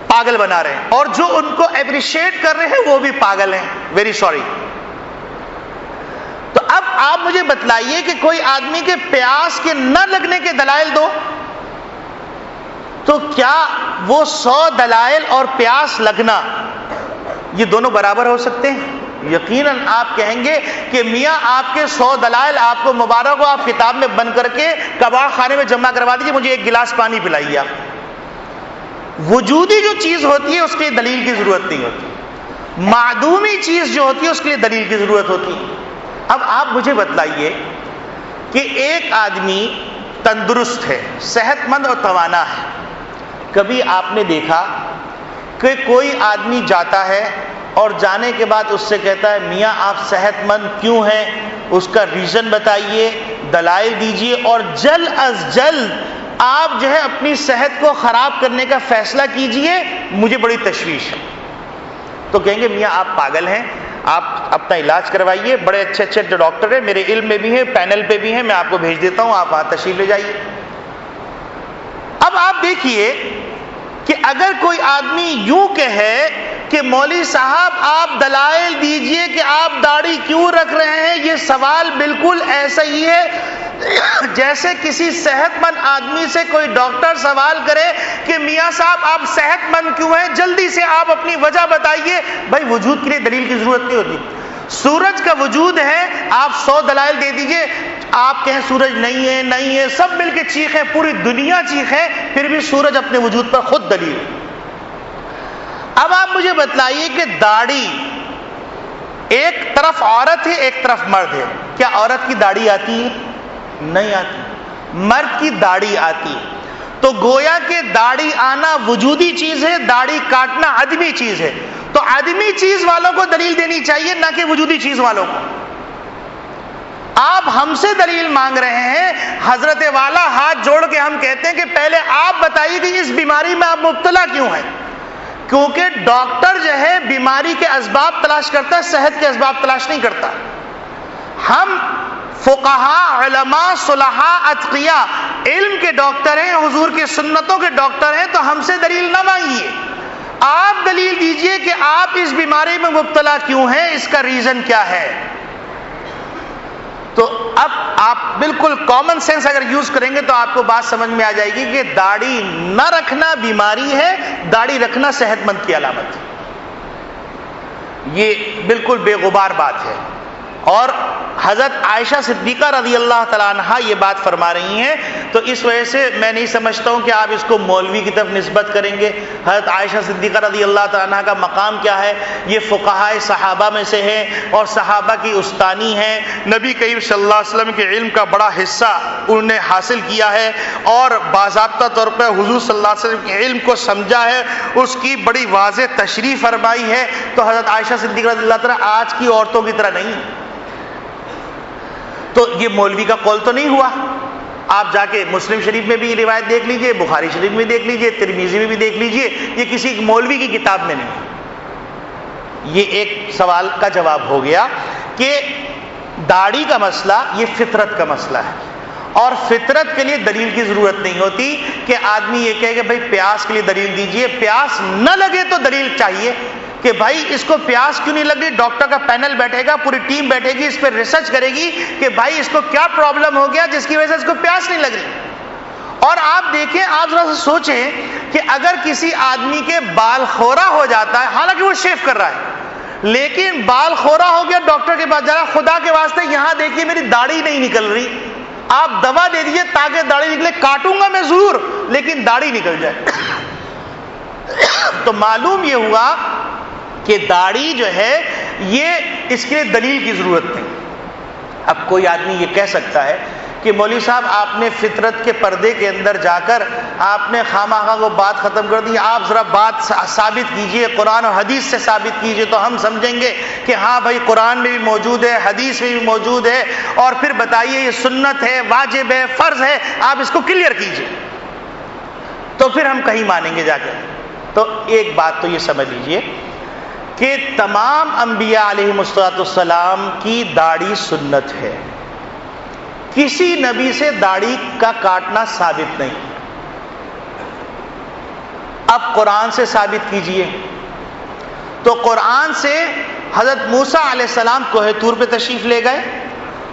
پاگل بنا رہے ہیں، اور جو ان کو اپریشیٹ کر رہے ہیں وہ بھی پاگل ہیں۔ Very sorry. تو اب آپ مجھے بتلائیے کہ کوئی آدمی کے پیاس کے نہ لگنے کے دلائل دو، تو کیا وہ 100 دلائل اور پیاس لگنا یہ دونوں برابر ہو سکتے ہیں؟ یقیناً آپ کہیں گے کہ میاں آپ کے 100 دلائل آپ کو مبارک ہو، آپ کتاب میں بند کر کے کباڑ خانے میں جمع کروا دیجیے، مجھے 1 گلاس پانی پلائیے۔ آپ وجودی جو چیز ہوتی ہے اس کے لیے دلیل کی ضرورت نہیں ہوتی، معدومی چیز جو ہوتی ہے اس کے لیے دلیل کی ضرورت ہوتی ہے۔ اب آپ مجھے بتلائیے کہ ایک آدمی تندرست ہے، صحت مند اور توانا ہے، کبھی آپ نے دیکھا کہ کوئی آدمی جاتا ہے اور جانے کے بعد اس سے کہتا ہے میاں آپ صحت مند کیوں ہیں، اس کا ریزن بتائیے، دلائل دیجیے، اور جلد از جلد آپ جو ہے اپنی صحت کو خراب کرنے کا فیصلہ کیجئے، مجھے بڑی تشویش ہے، تو کہیں گے میاں آپ پاگل ہیں، آپ اپنا علاج کروائیے، بڑے اچھے اچھے جو ڈاکٹر ہیں میرے علم میں بھی ہیں، پینل پہ بھی ہیں، میں آپ کو بھیج دیتا ہوں، آپ وہاں تشریف لے جائیے۔ اب آپ دیکھیے کہ اگر کوئی آدمی یوں کہے کہ مولوی صاحب آپ دلائل دیجئے کہ آپ داڑھی کیوں رکھ رہے ہیں، یہ سوال بالکل ایسا ہی ہے جیسے کسی صحت مند آدمی سے کوئی ڈاکٹر سوال کرے کہ میاں صاحب آپ صحت مند کیوں ہیں، جلدی سے آپ اپنی وجہ بتائیے۔ بھائی وجود کے لیے دلیل کی ضرورت نہیں ہوتی، سورج کا وجود ہے، آپ 100 دلائل دے دیجئے، آپ کہیں سورج نہیں ہے نہیں ہے، سب مل کے چیخیں، پوری دنیا چیخیں، پھر بھی سورج اپنے وجود پر خود دلیل۔ اب آپ مجھے بتلائیے کہ داڑھی، ایک طرف عورت ہے ایک طرف مرد ہے، کیا عورت کی داڑھی آتی ہے؟ نہیں آتی۔ مرد کی داڑھی آتی ہے. تو گویا کہ داڑھی آنا وجودی چیز ہے، داڑھی کاٹنا عدمی چیز ہے. تو عدمی چیز والوں کو دلیل دینی چاہیے، نہ کہ وجودی چیز والوں کو. آپ ہم سے دلیل مانگ رہے ہیں، حضرت والا ہاتھ جوڑ کے ہم کہتے ہیں کہ پہلے آپ بتائیے کہ اس بیماری میں آپ مبتلا کیوں ہیں. کیونکہ ڈاکٹر جو ہے بیماری کے اسباب تلاش کرتا ہے، صحت کے اسباب تلاش نہیں کرتا. ہم فقہاء، علماء، صلحاء، اتقیاء علم کے ڈاکٹر ہیں، حضور کی سنتوں کے ڈاکٹر ہیں، تو ہم سے دلیل نہ مانگیے. آپ دلیل دیجئے کہ آپ اس بیماری میں مبتلا کیوں ہیں، اس کا ریزن کیا ہے. تو اب آپ بالکل کامن سینس اگر یوز کریں گے تو آپ کو بات سمجھ میں آ جائے گی کہ داڑھی نہ رکھنا بیماری ہے، داڑھی رکھنا صحت مند کی علامت ہے. یہ بالکل بے غبار بات ہے. اور حضرت عائشہ صدیقہ رضی اللہ تعالیٰ عنہ یہ بات فرما رہی ہیں، تو اس وجہ سے میں نہیں سمجھتا ہوں کہ آپ اس کو مولوی کی طرف نسبت کریں گے. حضرت عائشہ صدیقہ رضی اللہ تعالیٰ عنہ کا مقام کیا ہے؟ یہ فقہاء صحابہ میں سے ہے اور صحابہ کی استانی ہیں. نبی کریم صلی اللہ علیہ وسلم کے علم کا بڑا حصہ انہوں نے حاصل کیا ہے اور باضابطہ طور پر حضور صلی اللہ علیہ وسلم کے علم کو سمجھا ہے، اس کی بڑی واضح تشریح فرمائی ہے. تو حضرت عائشہ صدیقہ رضی اللہ تعالیٰ آج کی عورتوں کی طرح نہیں. تو یہ مولوی کا قول تو نہیں ہوا. آپ جا کے مسلم شریف میں بھی یہ روایت دیکھ لیجئے، بخاری شریف میں دیکھ لیجئے، ترمذی میں بھی دیکھ لیجئے، یہ کسی مولوی کی کتاب میں نہیں. یہ ایک سوال کا جواب ہو گیا کہ داڑھی کا مسئلہ یہ فطرت کا مسئلہ ہے، اور فطرت کے لیے دلیل کی ضرورت نہیں ہوتی کہ آدمی یہ کہے کہ بھائی پیاس کے لیے دلیل دیجئے. پیاس نہ لگے تو دلیل چاہیے کہ بھائی اس کو پیاس کیوں نہیں لگ رہی. ڈاکٹر کا پینل بیٹھے گا، پوری ٹیم بیٹھے گی، اس پہ ریسرچ کرے گی کہ بھائی اس کو کیا پرابلم ہو گیا جس کی وجہ سے اس کو پیاس نہیں لگ رہی. اور آپ دیکھیں، آپ ذرا سوچیں کہ اگر کسی آدمی کے بال خورا ہو جاتا ہے، حالانکہ وہ شیو کر رہا ہے، لیکن بال خورا ہو گیا، ڈاکٹر کے پاس جا رہا، خدا کے واسطے یہاں دیکھیے میری داڑھی نہیں نکل رہی، آپ دوا دے دیجیے تاکہ داڑھی نکلے. کاٹوں گا میں ضرور لیکن داڑھی نکل جائے. تو معلوم یہ ہوا کہ داڑھی جو ہے یہ اس کے لیے دلیل کی ضرورت نہیں. اب کوئی آدمی یہ کہہ سکتا ہے کہ مولوی صاحب آپ نے فطرت کے پردے کے اندر جا کر آپ نے خواہ وہ بات ختم کر دی، آپ ذرا بات ثابت کیجئے، قرآن اور حدیث سے ثابت کیجئے تو ہم سمجھیں گے کہ ہاں بھائی قرآن میں بھی موجود ہے، حدیث میں بھی موجود ہے، اور پھر بتائیے یہ سنت ہے، واجب ہے، فرض ہے، آپ اس کو کلیئر کیجئے تو پھر ہم کہیں مانیں گے جا کے. تو ایک بات تو یہ سمجھ لیجئے کہ تمام انبیاء علیہم السلام کی داڑھی سنت ہے. کسی نبی سے داڑھی کا کاٹنا ثابت نہیں. اب قرآن سے ثابت کیجئے. تو قرآن سے حضرت موسیٰ علیہ السلام کوہ طور پہ تشریف لے گئے،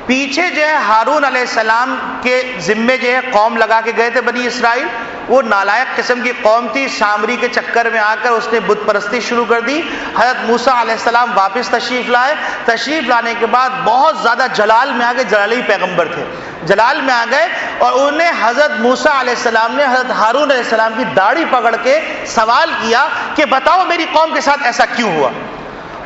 پیچھے جو ہے ہارون علیہ السلام کے ذمے جو ہے قوم لگا کے گئے تھے بنی اسرائیل. وہ نالائق قسم کی قوم تھی، سامری کے چکر میں آ کر اس نے بت پرستی شروع کر دی. حضرت موسیٰ علیہ السلام واپس تشریف لائے. تشریف لانے کے بعد بہت زیادہ جلال میں آ گئے، جلالی پیغمبر تھے، جلال میں آ گئے، اور انہوں نے حضرت موسیٰ علیہ السلام نے حضرت ہارون علیہ السلام کی داڑھی پکڑ کے سوال کیا کہ بتاؤ میری قوم کے ساتھ ایسا کیوں ہوا.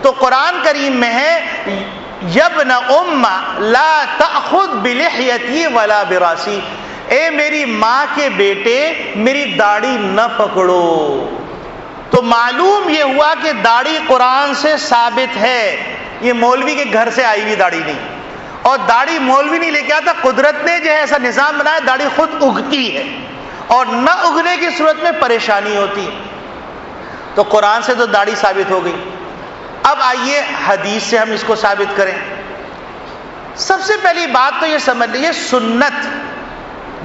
تو قرآن کریم میں ہے یبن ام لا تأخذ بلحیتی ولا براسی، اے میری ماں کے بیٹے میری داڑھی نہ پکڑو. تو معلوم یہ ہوا کہ داڑھی قرآن سے ثابت ہے، یہ مولوی کے گھر سے آئی ہوئی داڑھی نہیں، اور داڑھی مولوی نہیں لے کے آتا، قدرت نے جو ہے ایسا نظام بنایا داڑھی خود اگتی ہے، اور نہ اگنے کی صورت میں پریشانی ہوتی ہے. تو قرآن سے تو داڑھی ثابت ہو گئی. اب آئیے حدیث سے ہم اس کو ثابت کریں. سب سے پہلی بات تو یہ سمجھ لیجیے، سنت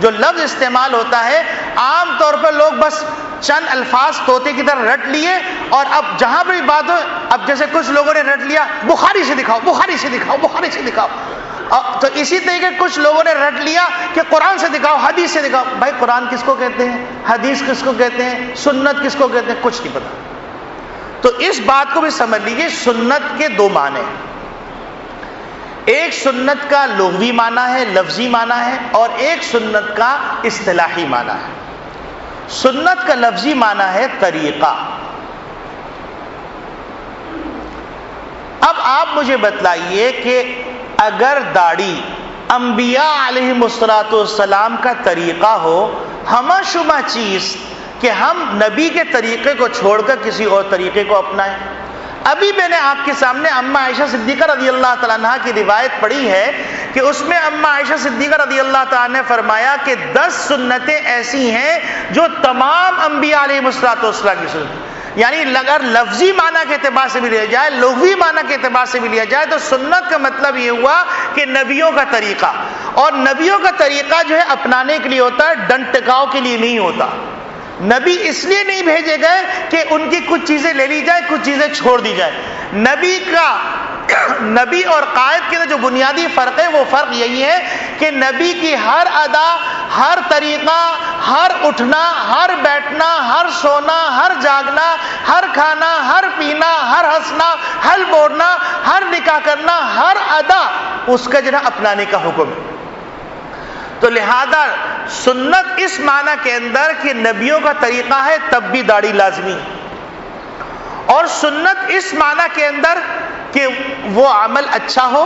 جو لفظ استعمال ہوتا ہے عام طور پر لوگ بس چند الفاظ طوطے کی طرح رٹ لیے، اور اب جہاں بھی بات ہو، اب جیسے کچھ لوگوں نے رٹ لیا بخاری سے دکھاؤ، بخاری سے دکھاؤ، بخاری سے دکھاؤ، تو اسی طریقے کچھ لوگوں نے رٹ لیا کہ قرآن سے دکھاؤ، حدیث سے دکھاؤ. بھائی قرآن کس کو کہتے ہیں، حدیث کس کو کہتے ہیں، سنت کس کو کہتے ہیں، کچھ نہیں پتا. تو اس بات کو بھی سمجھ لیجیے، سنت کے دو معنی ہیں. ایک سنت کا لغوی معنی ہے، لفظی معنی ہے، اور ایک سنت کا اصطلاحی معنی ہے. سنت کا لفظی معنی ہے طریقہ. اب آپ مجھے بتلائیے کہ اگر داڑھی انبیاء علیہم السلام کا طریقہ ہو ہمہ شمہ چیز کہ ہم نبی کے طریقے کو چھوڑ کر کسی اور طریقے کو اپنائیں. ابھی میں نے آپ کے سامنے اماں عائشہ صدیقہ رضی اللہ تعالیٰ عنہ کی روایت پڑھی ہے کہ اس میں اماں عائشہ صدیقہ رضی اللہ تعالیٰ نے فرمایا کہ 10 سنتیں ایسی ہیں جو تمام انبیاء علیہ السلام کی سنت، یعنی اگر لفظی معنی کے اعتبار سے بھی لیا جائے، لغوی معنی کے اعتبار سے بھی لیا جائے تو سنت کا مطلب یہ ہوا کہ نبیوں کا طریقہ، اور نبیوں کا طریقہ جو ہے اپنانے کے لیے ہوتا ہے، ڈنڈ ٹکاؤ کے لیے نہیں ہوتا. نبی اس لیے نہیں بھیجے گئے کہ ان کی کچھ چیزیں لے لی جائیں، کچھ چیزیں چھوڑ دی جائیں. نبی اور قائد کے جو بنیادی فرق ہے وہ فرق یہی ہے کہ نبی کی ہر ادا، ہر طریقہ، ہر اٹھنا، ہر بیٹھنا، ہر سونا، ہر جاگنا، ہر کھانا، ہر پینا، ہر ہنسنا، ہر بوڑنا، ہر نکاح کرنا، ہر ادا اس کا جو ہے اپنانے کا حکم ہے. تو لہذا سنت اس معنی کے اندر کہ نبیوں کا طریقہ ہے تب بھی داڑھی لازمی، اور سنت اس معنی کے اندر کہ وہ عمل اچھا ہو،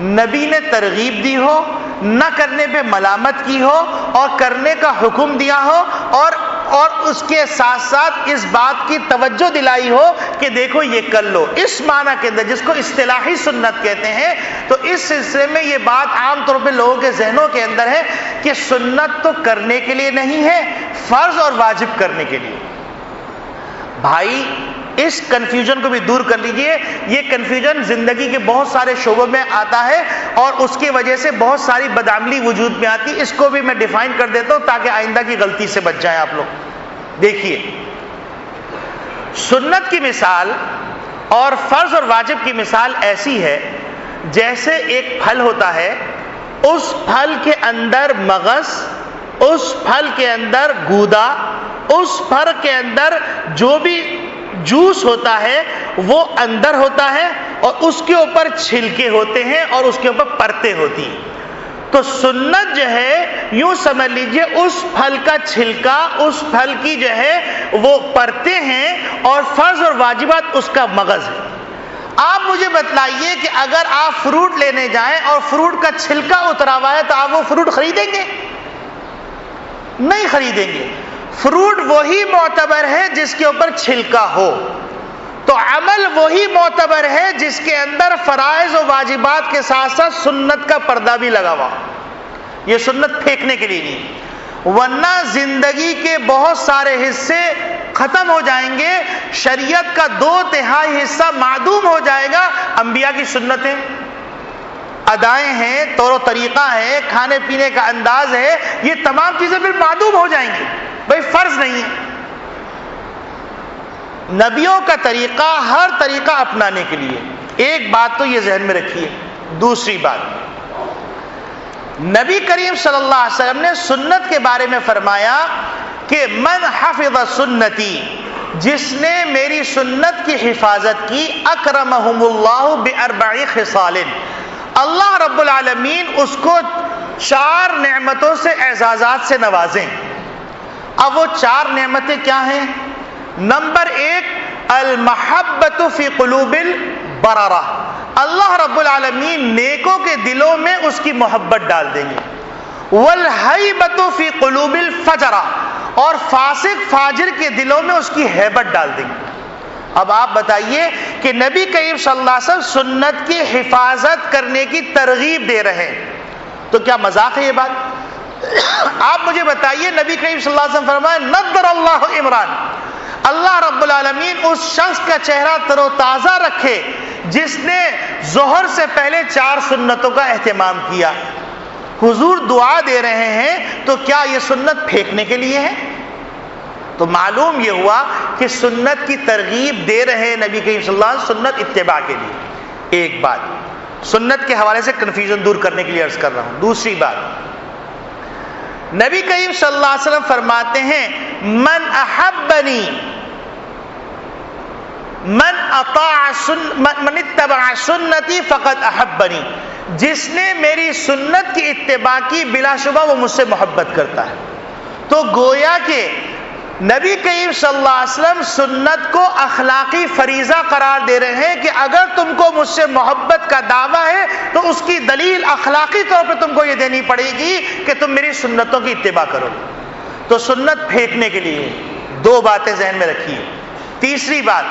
نبی نے ترغیب دی ہو، نہ کرنے پہ ملامت کی ہو اور کرنے کا حکم دیا ہو، اور اس کے ساتھ ساتھ اس بات کی توجہ دلائی ہو کہ دیکھو یہ کر لو. اس معنی کے اندر جس کو اصطلاحی سنت کہتے ہیں، تو اس سلسلے میں یہ بات عام طور پہ لوگوں کے ذہنوں کے اندر ہے کہ سنت تو کرنے کے لیے نہیں ہے، فرض اور واجب کرنے کے لیے. بھائی اس کنفیوژن کو بھی دور کر لیجئے. یہ کنفیوژن زندگی کے بہت سارے شعبوں میں آتا ہے اور اس کی وجہ سے بہت ساری بدعملی وجود میں آتی. اس کو بھی میں ڈیفائن کر دیتا ہوں تاکہ آئندہ کی غلطی سے بچ جائیں آپ لوگ. دیکھیے، سنت کی مثال اور فرض اور واجب کی مثال ایسی ہے جیسے ایک پھل ہوتا ہے، اس پھل کے اندر مغز، اس پھل کے اندر گودا، اس پھل کے اندر جو بھی جوس ہوتا ہے وہ اندر ہوتا ہے، اور اس کے اوپر چھلکے ہوتے ہیں اور اس کے اوپر پرتیں ہوتی ہیں. تو سنت جو ہے یوں سمجھ لیجئے اس پھل کا چھلکا، اس پھل کی جو ہے وہ پرتیں ہیں، اور فرض اور واجبات اس کا مغز ہے. آپ مجھے بتلائیے کہ اگر آپ فروٹ لینے جائیں اور فروٹ کا چھلکا اترا ہوا ہے تو آپ وہ فروٹ خریدیں گے؟ نہیں خریدیں گے. فروٹ وہی معتبر ہے جس کے اوپر چھلکا ہو. تو عمل وہی معتبر ہے جس کے اندر فرائض و واجبات کے ساتھ ساتھ سنت کا پردہ بھی لگا ہوا. یہ سنت پھینکنے کے لیے نہیں، ورنہ زندگی کے بہت سارے حصے ختم ہو جائیں گے، شریعت کا 2/3 حصہ معدوم ہو جائے گا. انبیاء کی سنتیں، ادائیں ہیں، طور و طریقہ ہے، کھانے پینے کا انداز ہے، یہ تمام چیزیں پھر معدوم ہو جائیں گی. بھائی فرض نہیں ہے. نبیوں کا طریقہ ہر طریقہ اپنانے کے لیے. ایک بات تو یہ ذہن میں رکھیے. دوسری بات، نبی کریم صلی اللہ علیہ وسلم نے سنت کے بارے میں فرمایا کہ من حفظ سنتی، جس نے میری سنت کی حفاظت کی، اکرمہم اللہ باربع خصال، اللہ رب العالمین اس کو 4 نعمتوں سے اعزازات سے نوازیں. اب وہ 4 نعمتیں کیا ہیں؟ نمبر 1، المحبت فی قلوب البررہ، اللہ رب العالمین نیکوں کے دلوں میں اس کی محبت ڈال دیں گے. والہیبت فی قلوب الفجرہ، اور فاسق فاجر کے دلوں میں اس کی ہیبت ڈال دیں گے. اب آپ بتائیے کہ نبی کریم صلی اللہ علیہ وسلم سنت کی حفاظت کرنے کی ترغیب دے رہے ہیں، تو کیا مذاق ہے یہ بات؟ آپ مجھے بتائیے، نبی کریم صلی اللہ علیہ وسلم فرمائے نضر اللہ عمران، اللہ رب العالمین اس شخص کا چہرہ تر و تازہ رکھے جس نے ظہر سے پہلے 4 سنتوں کا اہتمام کیا. حضور دعا دے رہے ہیں تو کیا یہ سنت پھینکنے کے لیے ہے؟ تو معلوم یہ ہوا کہ سنت کی ترغیب دے رہے ہیں نبی کریم صلی اللہ علیہ وسلم سنت اتباع کے لیے. ایک بات سنت کے حوالے سے کنفیوژن دور کرنے کے لیے عرض کر رہا ہوں. دوسری بات، نبی کریم صلی اللہ علیہ وسلم فرماتے ہیں من احبنی من اتبع سنتی فقد احبنی، جس نے میری سنت کی اتباع کی بلا شبہ وہ مجھ سے محبت کرتا ہے. تو گویا کہ نبی کریم صلی اللہ علیہ وسلم سنت کو اخلاقی فریضہ قرار دے رہے ہیں کہ اگر تم کو مجھ سے محبت کا دعویٰ ہے تو اس کی دلیل اخلاقی طور پہ تم کو یہ دینی پڑے گی کہ تم میری سنتوں کی اتباع کرو. تو سنت پھینکنے کے لیے دو باتیں ذہن میں رکھیے. تیسری بات،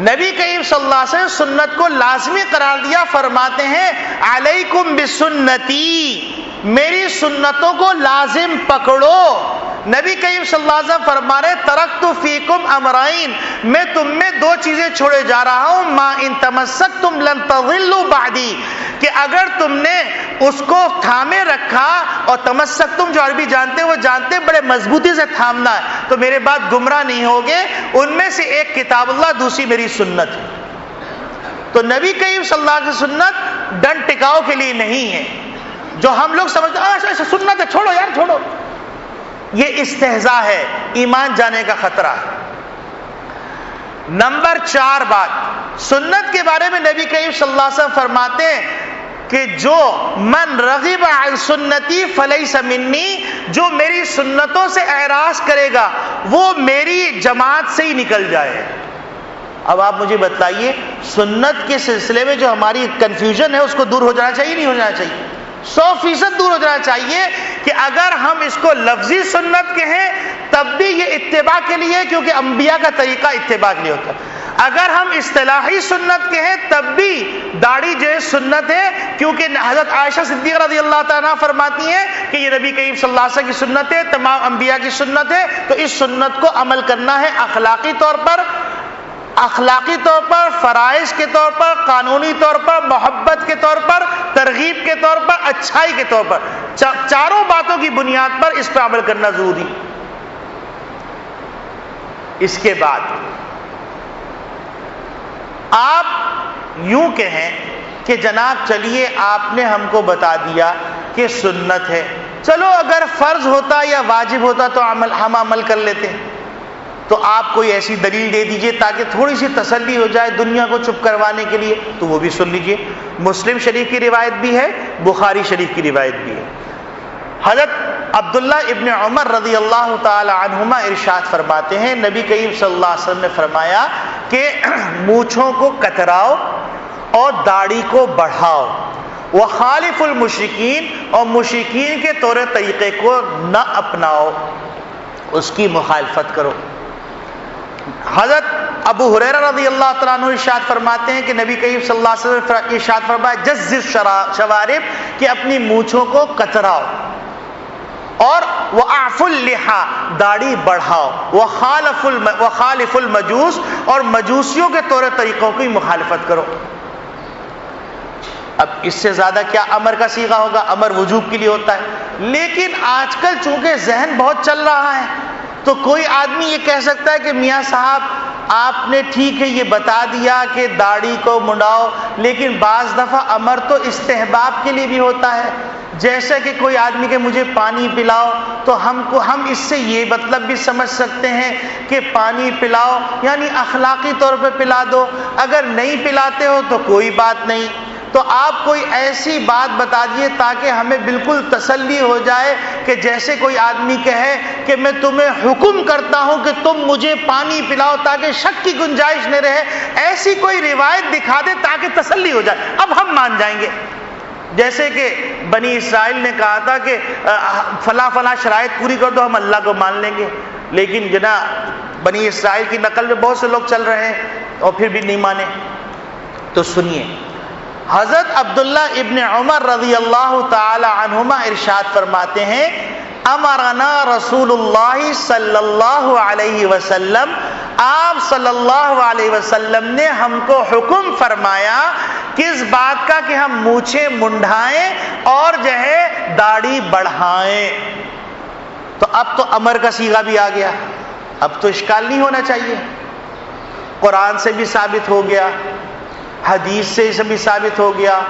نبی کریم صلی اللہ علیہ وسلم سنت کو لازمی قرار دیا، فرماتے ہیں علیکم بسنتی، میری سنتوں کو لازم پکڑو. نبی کریم صلی اللہ علیہ وسلم فرما رہے ترکت فیکم امرین، میں تم میں دو چیزیں چھوڑے جا رہا ہوں، ما ان تمسکتم لن تضلوا بعدی، کہ اگر تم نے اس کو تھامے رکھا، اور تمسکتم جو عربی جانتے وہ جانتے بڑے مضبوطی سے تھامنا ہے، تو میرے بعد گمراہ نہیں ہوگے. ان میں سے ایک کتاب اللہ، دوسری میری سنت ہے. تو نبی کریم صلی اللہ علیہ وسلم سنت ڈن ٹکاؤ کے لیے نہیں ہے. جو ہم لوگ سمجھتے ہیں ایسا سنت ہے، چھوڑو یار چھوڑو، یہ استہزاء ہے، ایمان جانے کا خطرہ ہے. نمبر 4 بات، سنت کے بارے میں نبی کریم صلی اللہ علیہ وسلم فرماتے ہیں کہ جو من رغب عن سنتی فلیس منی، جو میری سنتوں سے اعراض کرے گا وہ میری جماعت سے ہی نکل جائے. اب آپ مجھے بتلائیے، سنت کے سلسلے میں جو ہماری کنفیوژن ہے اس کو دور ہو جانا چاہیے نہیں ہو جانا چاہیے؟ 100% دور ہو جانا چاہیے کہ اگر ہم اس کو لفظی سنت کہیں تب بھی یہ اتباع کے لیے، کیونکہ انبیاء کا طریقہ اتباع کے لیے ہوتا ہے. اگر ہم اصطلاحی سنت کہیں تب بھی داڑھی جو ہے سنت ہے، کیونکہ حضرت عائشہ صدیقہ رضی اللہ تعالیٰ عنہ فرماتی ہیں کہ یہ نبی کریم صلی اللہ علیہ وسلم کی سنت ہے، تمام انبیاء کی سنت ہے. تو اس سنت کو عمل کرنا ہے اخلاقی طور پر، فرائض کے طور پر، قانونی طور پر، محبت کے طور پر، ترغیب کے طور پر، اچھائی کے طور پر، چاروں باتوں کی بنیاد پر اس پر عمل کرنا ضروری. اس کے بعد آپ یوں کہیں کہ جناب چلیے آپ نے ہم کو بتا دیا کہ سنت ہے، چلو اگر فرض ہوتا یا واجب ہوتا تو ہم عمل کر لیتے. تو آپ کوئی ایسی دلیل دے دیجئے تاکہ تھوڑی سی تسلی ہو جائے دنیا کو چپ کروانے کے لیے، تو وہ بھی سن لیجئے. مسلم شریف کی روایت بھی ہے، بخاری شریف کی روایت بھی ہے. حضرت عبداللہ ابن عمر رضی اللہ تعالی عنہما ارشاد فرماتے ہیں نبی کریم صلی اللہ علیہ وسلم نے فرمایا کہ مونچھوں کو کتراؤ اور داڑھی کو بڑھاؤ، وخالف المشرکین، اور مشرکین کے طور طریقے کو نہ اپناؤ، اس کی مخالفت کرو. حضرت ابو ہریرہ رضی اللہ تعالیٰ عنہ ارشاد فرماتے ہیں کہ نبی کریم صلی اللہ علیہ وسلم ارشاد فرمایا جزز شوارب، کہ اپنی مونچھوں کو کتراؤ، اور وَأَعْفُ اللِّحَى، داڑھی بڑھاؤ، وَخَالِفُ الْمَجُوسِ، اور مجوسیوں کے طور طریقوں کی مخالفت کرو. اب اس سے زیادہ کیا امر کا صیغہ ہوگا؟ امر وجوب کے لیے ہوتا ہے. لیکن آج کل چونکہ ذہن بہت چل رہا ہے تو کوئی آدمی یہ کہہ سکتا ہے کہ میاں صاحب آپ نے ٹھیک ہے یہ بتا دیا کہ داڑھی کو منڈاؤ، لیکن بعض دفعہ امر تو استحباب کے لیے بھی ہوتا ہے. جیسے کہ کوئی آدمی کہ مجھے پانی پلاؤ، تو ہم اس سے یہ مطلب بھی سمجھ سکتے ہیں کہ پانی پلاؤ یعنی اخلاقی طور پہ پلا دو، اگر نہیں پلاتے ہو تو کوئی بات نہیں. تو آپ کوئی ایسی بات بتا دیے تاکہ ہمیں بالکل تسلی ہو جائے کہ جیسے کوئی آدمی کہے کہ میں تمہیں حکم کرتا ہوں کہ تم مجھے پانی پلاؤ، تاکہ شک کی گنجائش نہ رہے. ایسی کوئی روایت دکھا دے تاکہ تسلی ہو جائے، اب ہم مان جائیں گے. جیسے کہ بنی اسرائیل نے کہا تھا کہ فلاں فلاں شرائط پوری کر دو ہم اللہ کو مان لیں گے، لیکن جناب بنی اسرائیل کی نقل میں بہت سے لوگ چل رہے ہیں اور پھر بھی نہیں مانے. تو سنیے، حضرت عبداللہ ابن عمر رضی اللہ تعالی عنہما ارشاد فرماتے ہیں امرنا رسول اللہ صلی اللہ علیہ وسلم، آپ صلی اللہ علیہ وسلم نے ہم کو حکم فرمایا کس بات کا؟ کہ ہم مونچھیں منڈھائیں اور جو ہے داڑھی بڑھائیں. تو اب تو امر کا صیغہ بھی آ گیا، اب تو اشکال نہیں ہونا چاہیے. قرآن سے بھی ثابت ہو گیا، حدیث سے بھی ثابت ہو گیا،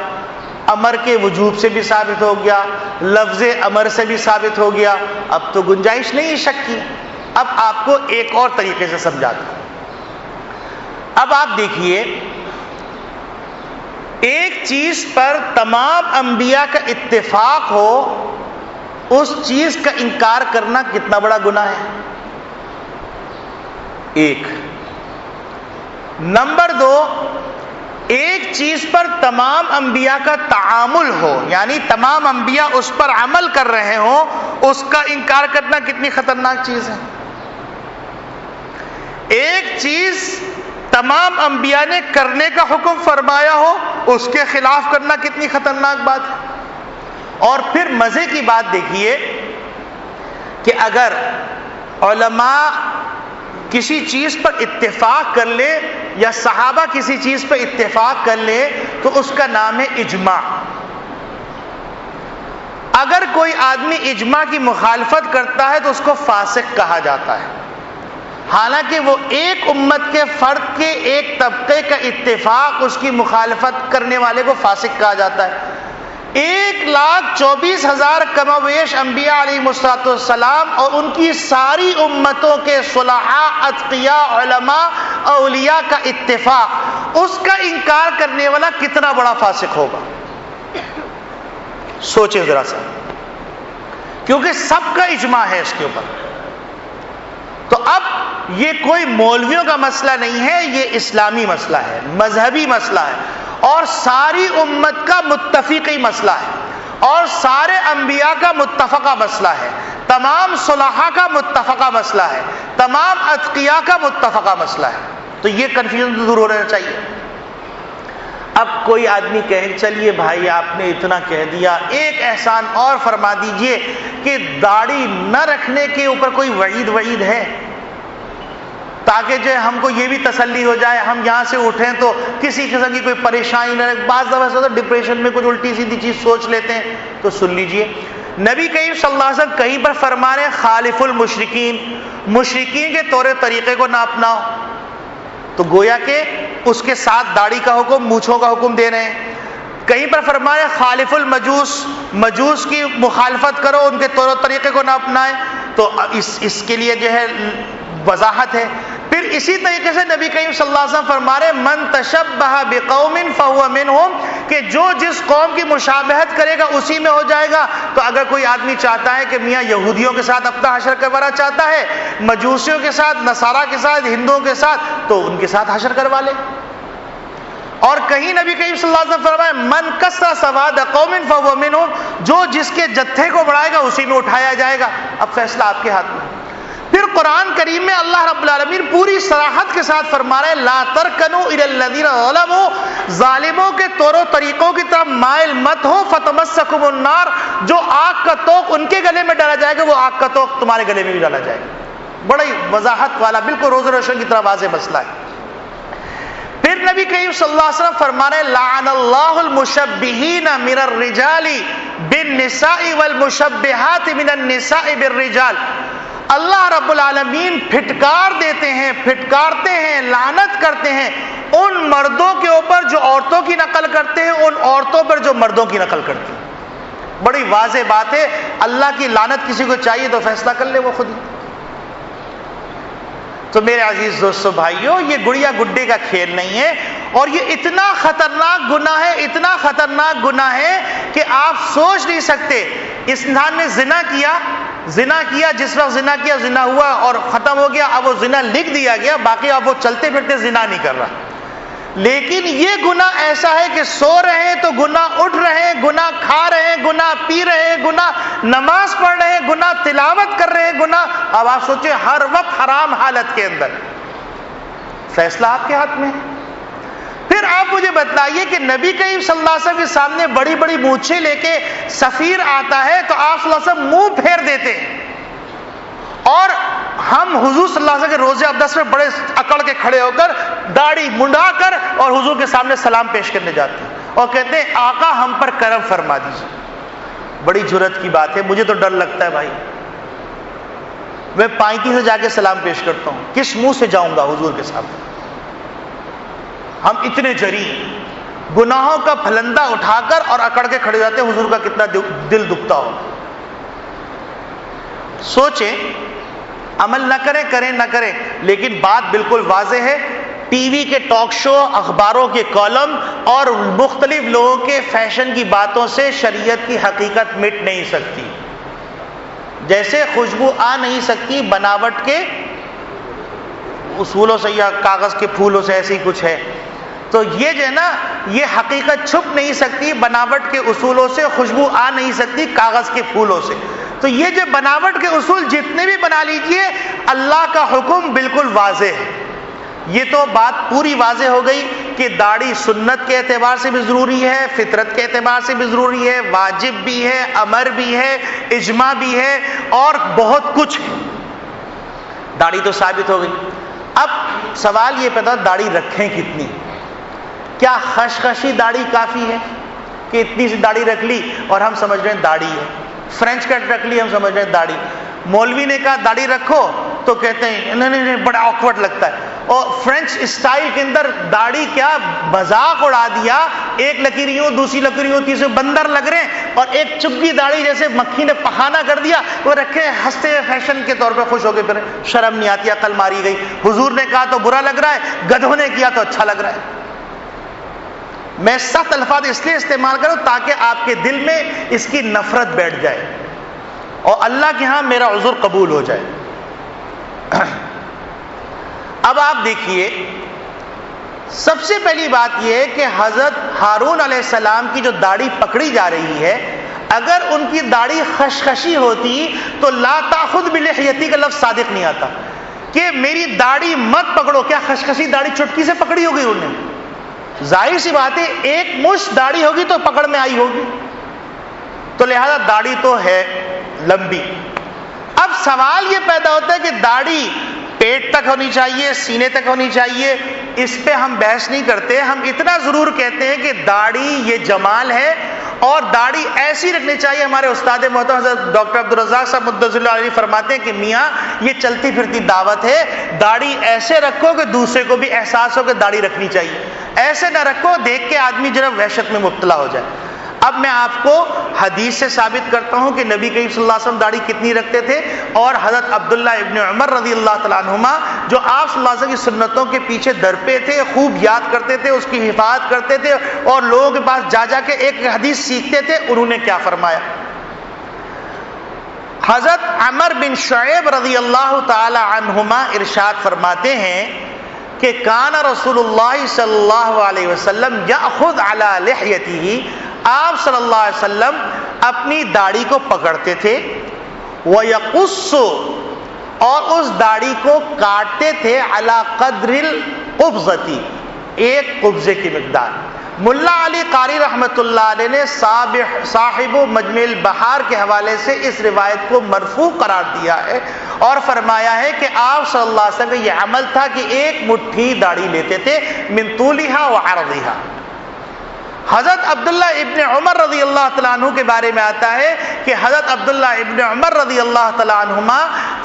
امر کے وجوب سے بھی ثابت ہو گیا، لفظ امر سے بھی ثابت ہو گیا. اب تو گنجائش نہیں شک کی. اب آپ کو ایک اور طریقے سے سمجھاتا ہوں. اب آپ دیکھیے، ایک چیز پر تمام انبیاء کا اتفاق ہو، اس چیز کا انکار کرنا کتنا بڑا گناہ ہے. ایک. نمبر 2، ایک چیز پر تمام انبیاء کا تعامل ہو، یعنی تمام انبیاء اس پر عمل کر رہے ہوں، اس کا انکار کرنا کتنی خطرناک چیز ہے. ایک چیز تمام انبیاء نے کرنے کا حکم فرمایا ہو، اس کے خلاف کرنا کتنی خطرناک بات ہے. اور پھر مزے کی بات دیکھیے کہ اگر علماء کسی چیز پر اتفاق کر لے یا صحابہ کسی چیز پر اتفاق کر لے تو اس کا نام ہے اجماع. اگر کوئی آدمی اجماع کی مخالفت کرتا ہے تو اس کو فاسق کہا جاتا ہے، حالانکہ وہ ایک امت کے فرد کے ایک طبقے کا اتفاق اس کی مخالفت کرنے والے کو فاسق کہا جاتا ہے. 1,24,000 کم و بیش انبیاء علیہ السلام اور ان کی ساری امتوں کے صلحاء، اتقیاء، علماء، اولیاء کا اتفاق، اس کا انکار کرنے والا کتنا بڑا فاسق ہوگا. سوچیں ذرا سا، کیونکہ سب کا اجماع ہے اس کے اوپر. تو اب یہ کوئی مولویوں کا مسئلہ نہیں ہے، یہ اسلامی مسئلہ ہے، مذہبی مسئلہ ہے، اور ساری امت کا متفقی مسئلہ ہے، اور سارے انبیاء کا متفقہ مسئلہ ہے، تمام صلحاء کا متفقہ مسئلہ ہے، تمام اتقیاء کا متفقہ مسئلہ ہے. تو یہ کنفیوژن دور ہونا چاہیے. اب کوئی آدمی کہے چلیے بھائی آپ نے اتنا کہہ دیا، ایک احسان اور فرما دیجئے کہ داڑھی نہ رکھنے کے اوپر کوئی وعید ہے، تاکہ جو ہم کو یہ بھی تسلی ہو جائے ہم یہاں سے اٹھیں تو کسی قسم کی کوئی پریشانی نہ رہے. بعض دفعہ ایسا ڈپریشن میں کچھ الٹی سیدھی چیز سوچ لیتے ہیں. تو سن لیجئے، نبی کریم صلی اللہ علیہ وسلم کہیں پر فرما رہے ہیں خالف المشرکین، مشرکین کے طور طریقے کو نہ اپناؤ. تو گویا کہ اس کے ساتھ داڑھی کا حکم، مونچھوں کا حکم دے رہے ہیں. کہیں پر فرما رہے ہیں خالف المجوس، مجوس کی مخالفت کرو، ان کے طور و طریقے کو نہ اپنائیں. تو اس کے لیے جو ہے وضاحت ہے. پھر اسی طریقے سے نبی کریم صلی اللہ علیہ وسلم فرما رہے من تشبہ بقوم فہو منہم، کہ جو جس قوم کی مشابہت کرے گا اسی میں ہو جائے گا. تو اگر کوئی آدمی چاہتا ہے کہ میاں یہودیوں کے ساتھ اپنا حشر کروانا چاہتا ہے، مجوسیوں کے ساتھ، نصارہ کے ساتھ، ہندوؤں کے ساتھ، تو ان کے ساتھ حشر کروا لے. اور کہیں نبی کریم صلی اللہ علیہ وسلم فرمائے من کثر سواد قوم فہو منہم، جو جس کے جتھے کو بڑھائے گا اسی میں اٹھایا جائے گا. اب فیصلہ آپ کے ہاتھ میں. پھر قرآن کریم میں اللہ رب العالمین پوری صراحت کے ساتھ فرما رہے ہیں لا ترکنوا الی الذین ظلموا، ظالموں کے طور و طریقوں کی طرف مائل مت ہو، فتمسکم النار، جو آگ کا توق ان کے گلے میں ڈالا جائے گا وہ آگ کا توق تمہارے گلے میں بھی ڈالا جائے گا. بڑی وضاحت والا، بالکل روز روشن کی طرح واضح مسئلہ ہے. پھر نبی کریم صلی اللہ علیہ وسلم فرما رہے ہیں لعن اللہ المشبہین من الرجال بالنساء والمشبہات من النساء بالرجال. اللہ رب العالمین پھٹکار دیتے ہیں، پھٹکارتے ہیں، لعنت کرتے ہیں ان مردوں کے اوپر جو عورتوں کی نقل کرتے ہیں، ان عورتوں پر جو مردوں کی نقل کرتے ہیں. بڑی واضح بات ہے. اللہ کی لعنت کسی کو چاہیے تو فیصلہ کر لے وہ خود ہی. تو میرے عزیز دوستو بھائیو، یہ گڑیا گڈے کا کھیل نہیں ہے، اور یہ اتنا خطرناک گناہ ہے، اتنا خطرناک گناہ ہے کہ آپ سوچ نہیں سکتے. اس انسان نے زنا کیا، جس وقت زنا کیا، زنا ہوا اور ختم ہو گیا. اب وہ زنا لکھ دیا گیا، باقی اب وہ چلتے پھرتے زنا نہیں کر رہا. لیکن یہ گناہ ایسا ہے کہ سو رہے ہیں تو گناہ اٹھ رہے ہیں، گناہ کھا رہے ہیں، گناہ پی رہے ہیں، گناہ نماز پڑھ رہے ہیں، گناہ تلاوت کر رہے ہیں، گناہ. اب آپ سوچیں ہر وقت حرام حالت کے اندر. فیصلہ آپ کے ہاتھ میں ہے. پھر آپ مجھے بتائیے کہ نبی کریم صلی اللہ علیہ وسلم کے سامنے بڑی بڑی مونچھیں لے کے سفیر آتا ہے تو آپ صلی اللہ علیہ وسلم منہ پھیر دیتے ہیں، اور ہم حضور صلی اللہ علیہ وسلم کے روزے اقدس میں بڑے اکڑ کے کھڑے ہو کر داڑھی منڈا کر اور حضور کے سامنے سلام پیش کرنے جاتے ہیں اور کہتے ہیں آقا ہم پر کرم فرما دیجیے. بڑی جرت کی بات ہے. مجھے تو ڈر لگتا ہے بھائی، میں پائتی سے جا کے سلام پیش کرتا ہوں، کس منہ سے جاؤں گا حضور کے سامنے. ہم اتنے جری گناہوں کا پھلندہ اٹھا کر اور اکڑ کے کھڑے جاتے ہیں، حضور کا کتنا دل دکھتا ہو. سوچیں، عمل نہ کریں، کریں نہ کریں، لیکن بات بالکل واضح ہے. ٹی وی کے ٹاک شو، اخباروں کے کالم اور مختلف لوگوں کے فیشن کی باتوں سے شریعت کی حقیقت مٹ نہیں سکتی. جیسے خوشبو آ نہیں سکتی بناوٹ کے اصولوں سے یا کاغذ کے پھولوں سے ایسے ہی کچھ ہے. تو یہ جو ہے نا یہ حقیقت چھپ نہیں سکتی، بناوٹ کے اصولوں سے خوشبو آ نہیں سکتی کاغذ کے پھولوں سے. تو یہ جو بناوٹ کے اصول جتنے بھی بنا لیجئے، اللہ کا حکم بالکل واضح ہے. یہ تو بات پوری واضح ہو گئی کہ داڑھی سنت کے اعتبار سے بھی ضروری ہے، فطرت کے اعتبار سے بھی ضروری ہے، واجب بھی ہے، امر بھی ہے، اجماع بھی ہے، اور بہت کچھ ہے. داڑھی تو ثابت ہو گئی. اب سوال یہ پیدا داڑھی رکھیں کتنی؟ کیا خشخشی داڑھی کافی ہے کہ اتنی سی داڑھی رکھ لی اور ہم سمجھ رہے ہیں داڑھی ہے؟ فرینچ کٹ رکھ لی، ہم سمجھ رہے ہیں داڑھی. مولوی نے کہا داڑھی رکھو تو کہتے ہیں نہیں بڑا آکورڈ لگتا ہے. اور فرینچ اسٹائل کے اندر داڑھی کیا مذاق اڑا دیا، ایک لکیر یوں، دوسری لکیر یوں، تیسرے بندر لگ رہے ہیں، اور ایک چپکی داڑھی جیسے مکھی نے پخانہ کر دیا وہ رکھے ہنستے فیشن کے طور پہ خوش ہو کے پھر شرم نہیں آتی، عقل ماری گئی. حضور نے کہا تو برا لگ رہا ہے، گدھوں نے کیا تو اچھا لگ رہا ہے. میں سخت الفاظ اس لیے استعمال کروں تاکہ آپ کے دل میں اس کی نفرت بیٹھ جائے اور اللہ کے ہاں میرا عذر قبول ہو جائے. اب آپ دیکھیے، سب سے پہلی بات یہ ہے کہ حضرت ہارون علیہ السلام کی جو داڑھی پکڑی جا رہی ہے، اگر ان کی داڑھی خشخشی ہوتی تو لا تاخذ بلحیتی کا لفظ صادق نہیں آتا کہ میری داڑھی مت پکڑو. کیا خشخشی داڑھی چٹکی سے پکڑی ہوگی انہوں نے؟ ظاہر سی بات ہے ایک مشت داڑھی ہوگی تو پکڑ میں آئی ہوگی. تو لہذا داڑھی تو ہے لمبی. اب سوال یہ پیدا ہوتا ہے کہ داڑھی پیٹ تک ہونی چاہیے، سینے تک ہونی چاہیے، اس پہ ہم بحث نہیں کرتے. ہم اتنا ضرور کہتے ہیں کہ داڑھی یہ جمال ہے اور داڑھی ایسی رکھنی چاہیے. ہمارے استاد محترم حضرت ڈاکٹر عبدالرزاق صاحب مدثر اللہ علیہ فرماتے ہیں کہ میاں یہ چلتی پھرتی دعوت ہے، داڑھی ایسے رکھو کہ دوسرے کو بھی احساس ہو کہ داڑھی رکھنی چاہیے. ایسے نہ رکھو دیکھ کے آدمی جو ہے وحشت میں مبتلا ہو جائے. اب میں آپ کو حدیث سے ثابت کرتا ہوں کہ نبی کریم صلی اللہ علیہ وسلم داڑھی کتنی رکھتے تھے، اور حضرت عبداللہ ابن عمر رضی اللہ تعالیٰ عنہما جو آپ صلی اللہ علیہ وسلم کی سنتوں کے پیچھے درپے تھے، خوب یاد کرتے تھے، اس کی حفاظت کرتے تھے اور لوگوں کے پاس جا جا کے ایک حدیث سیکھتے تھے. انہوں نے کیا فرمایا؟ حضرت عمر بن شعیب رضی اللہ تعالی عنہما ارشاد فرماتے ہیں کہ کان رسول اللہ صلی اللہ علیہ وسلم یأخذ علی لحیتہ، آپ صلی اللہ علیہ وسلم اپنی داڑھی کو پکڑتے تھے، وَيَقُصُّ، اور اس داڑھی کو کاٹتے تھے، علی قدر القبضۃ، ایک قبضے کی مقدار. ملا علی قاری رحمۃ اللہ علیہ نے صاحب مجمع البحار کے حوالے سے اس روایت کو مرفوع قرار دیا ہے اور فرمایا ہے کہ آپ صلی اللہ علیہ وسلم کا یہ عمل تھا کہ ایک مٹھی داڑھی لیتے تھے، من طولها وعرضها. حضرت عبداللہ ابن عمر رضی اللہ تعالیٰ عنہ کے بارے میں آتا ہے کہ حضرت عبداللہ ابن عمر رضی اللہ تعالیٰ عنہما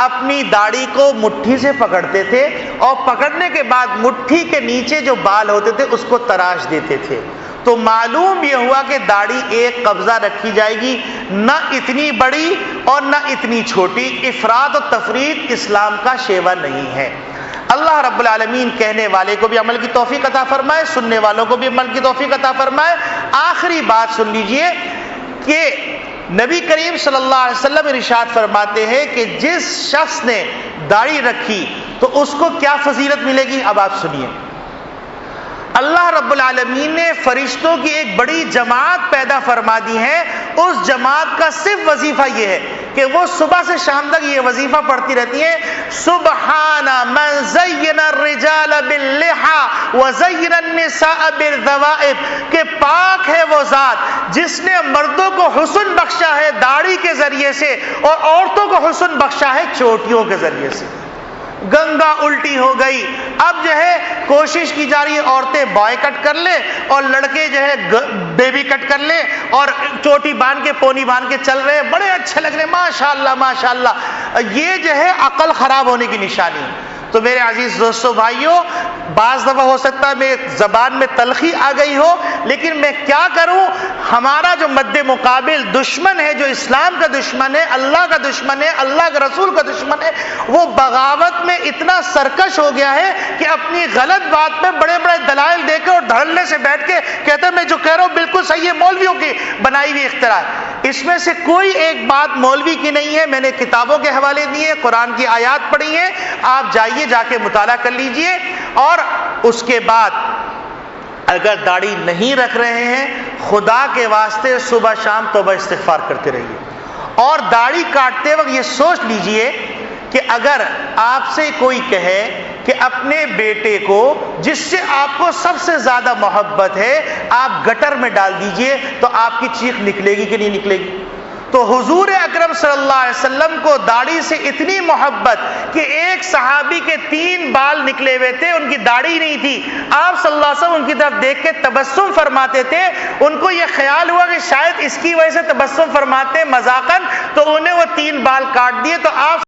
اپنی داڑھی کو مٹھی سے پکڑتے تھے اور پکڑنے کے بعد مٹھی کے نیچے جو بال ہوتے تھے اس کو تراش دیتے تھے. تو معلوم یہ ہوا کہ داڑھی ایک قبضہ رکھی جائے گی، نہ اتنی بڑی اور نہ اتنی چھوٹی. افراط و تفریط اسلام کا شیوا نہیں ہے. اللہ رب العالمین کہنے والے کو بھی عمل کی توفیق عطا فرمائے، سننے والوں کو بھی عمل کی توفیق عطا فرمائے. آخری بات سن لیجئے کہ نبی کریم صلی اللہ علیہ وسلم ارشاد فرماتے ہیں کہ جس شخص نے داڑھی رکھی تو اس کو کیا فضیلت ملے گی. اب آپ سنیے، اللہ رب العالمین نے فرشتوں کی ایک بڑی جماعت پیدا فرما دی ہے. اس جماعت کا صرف وظیفہ یہ ہے کہ وہ صبح سے شام تک یہ وظیفہ پڑھتی رہتی ہیں، سبحان من زین الرجال باللحى وزین النساء بالذوائب، کہ پاک ہے وہ ذات جس نے مردوں کو حسن بخشا ہے داڑھی کے ذریعے سے اور عورتوں کو حسن بخشا ہے چوٹیوں کے ذریعے سے. گنگا الٹی ہو گئی. اب جو ہے کوشش کی جا رہی ہے عورتیں بوائے کٹ کر لیں اور لڑکے جو ہے بیبی کٹ کر لیں اور چوٹی باندھ کے پونی باندھ کے چل رہے ہیں، بڑے اچھے لگ رہے ہیں، ماشاءاللہ ماشاءاللہ. یہ جو ہے عقل خراب ہونے کی نشانی ہے. تو میرے عزیز دوستو بھائیوں، بعض دفعہ ہو سکتا ہے میرے زبان میں تلخی آ گئی ہو، لیکن میں کیا کروں، ہمارا جو مد مقابل دشمن ہے، جو اسلام کا دشمن ہے، اللہ کا دشمن ہے، اللہ کے رسول کا دشمن ہے، وہ بغاوت میں اتنا سرکش ہو گیا ہے کہ اپنی غلط بات پہ بڑے بڑے دلائل دے کے اور دھڑلے سے بیٹھ کے کہتا ہے میں جو کہہ رہا ہوں بالکل صحیح ہے، مولویوں کی بنائی ہوئی اختراع ہے. اس میں سے کوئی ایک بات مولوی کی نہیں ہے، میں نے کتابوں کے حوالے دیے، قرآن کی آیات پڑھی ہیں، آپ جائیے جا کے مطالعہ کر لیجئے۔ اور اس کے بعد اگر داڑھی نہیں رکھ رہے ہیں، خدا کے واسطے صبح شام توبہ استغفار کرتے رہیے، اور داڑھی کاٹتے وقت یہ سوچ لیجئے کہ اگر آپ سے کوئی کہے کہ اپنے بیٹے کو جس سے آپ کو سب سے زیادہ محبت ہے آپ گٹر میں ڈال دیجئے، تو آپ کی چیخ نکلے گی کہ نہیں نکلے گی؟ تو حضور اکرم صلی اللہ علیہ وسلم کو داڑھی سے اتنی محبت کہ ایک صحابی کے 3 بال نکلے ہوئے تھے، ان کی داڑھی نہیں تھی، آپ صلی اللہ علیہ وسلم ان کی طرف دیکھ کے تبسم فرماتے تھے۔ ان کو یہ خیال ہوا کہ شاید اس کی وجہ سے تبسم فرماتے مذاقاً، تو انہیں وہ 3 بال کاٹ دیے، تو آپ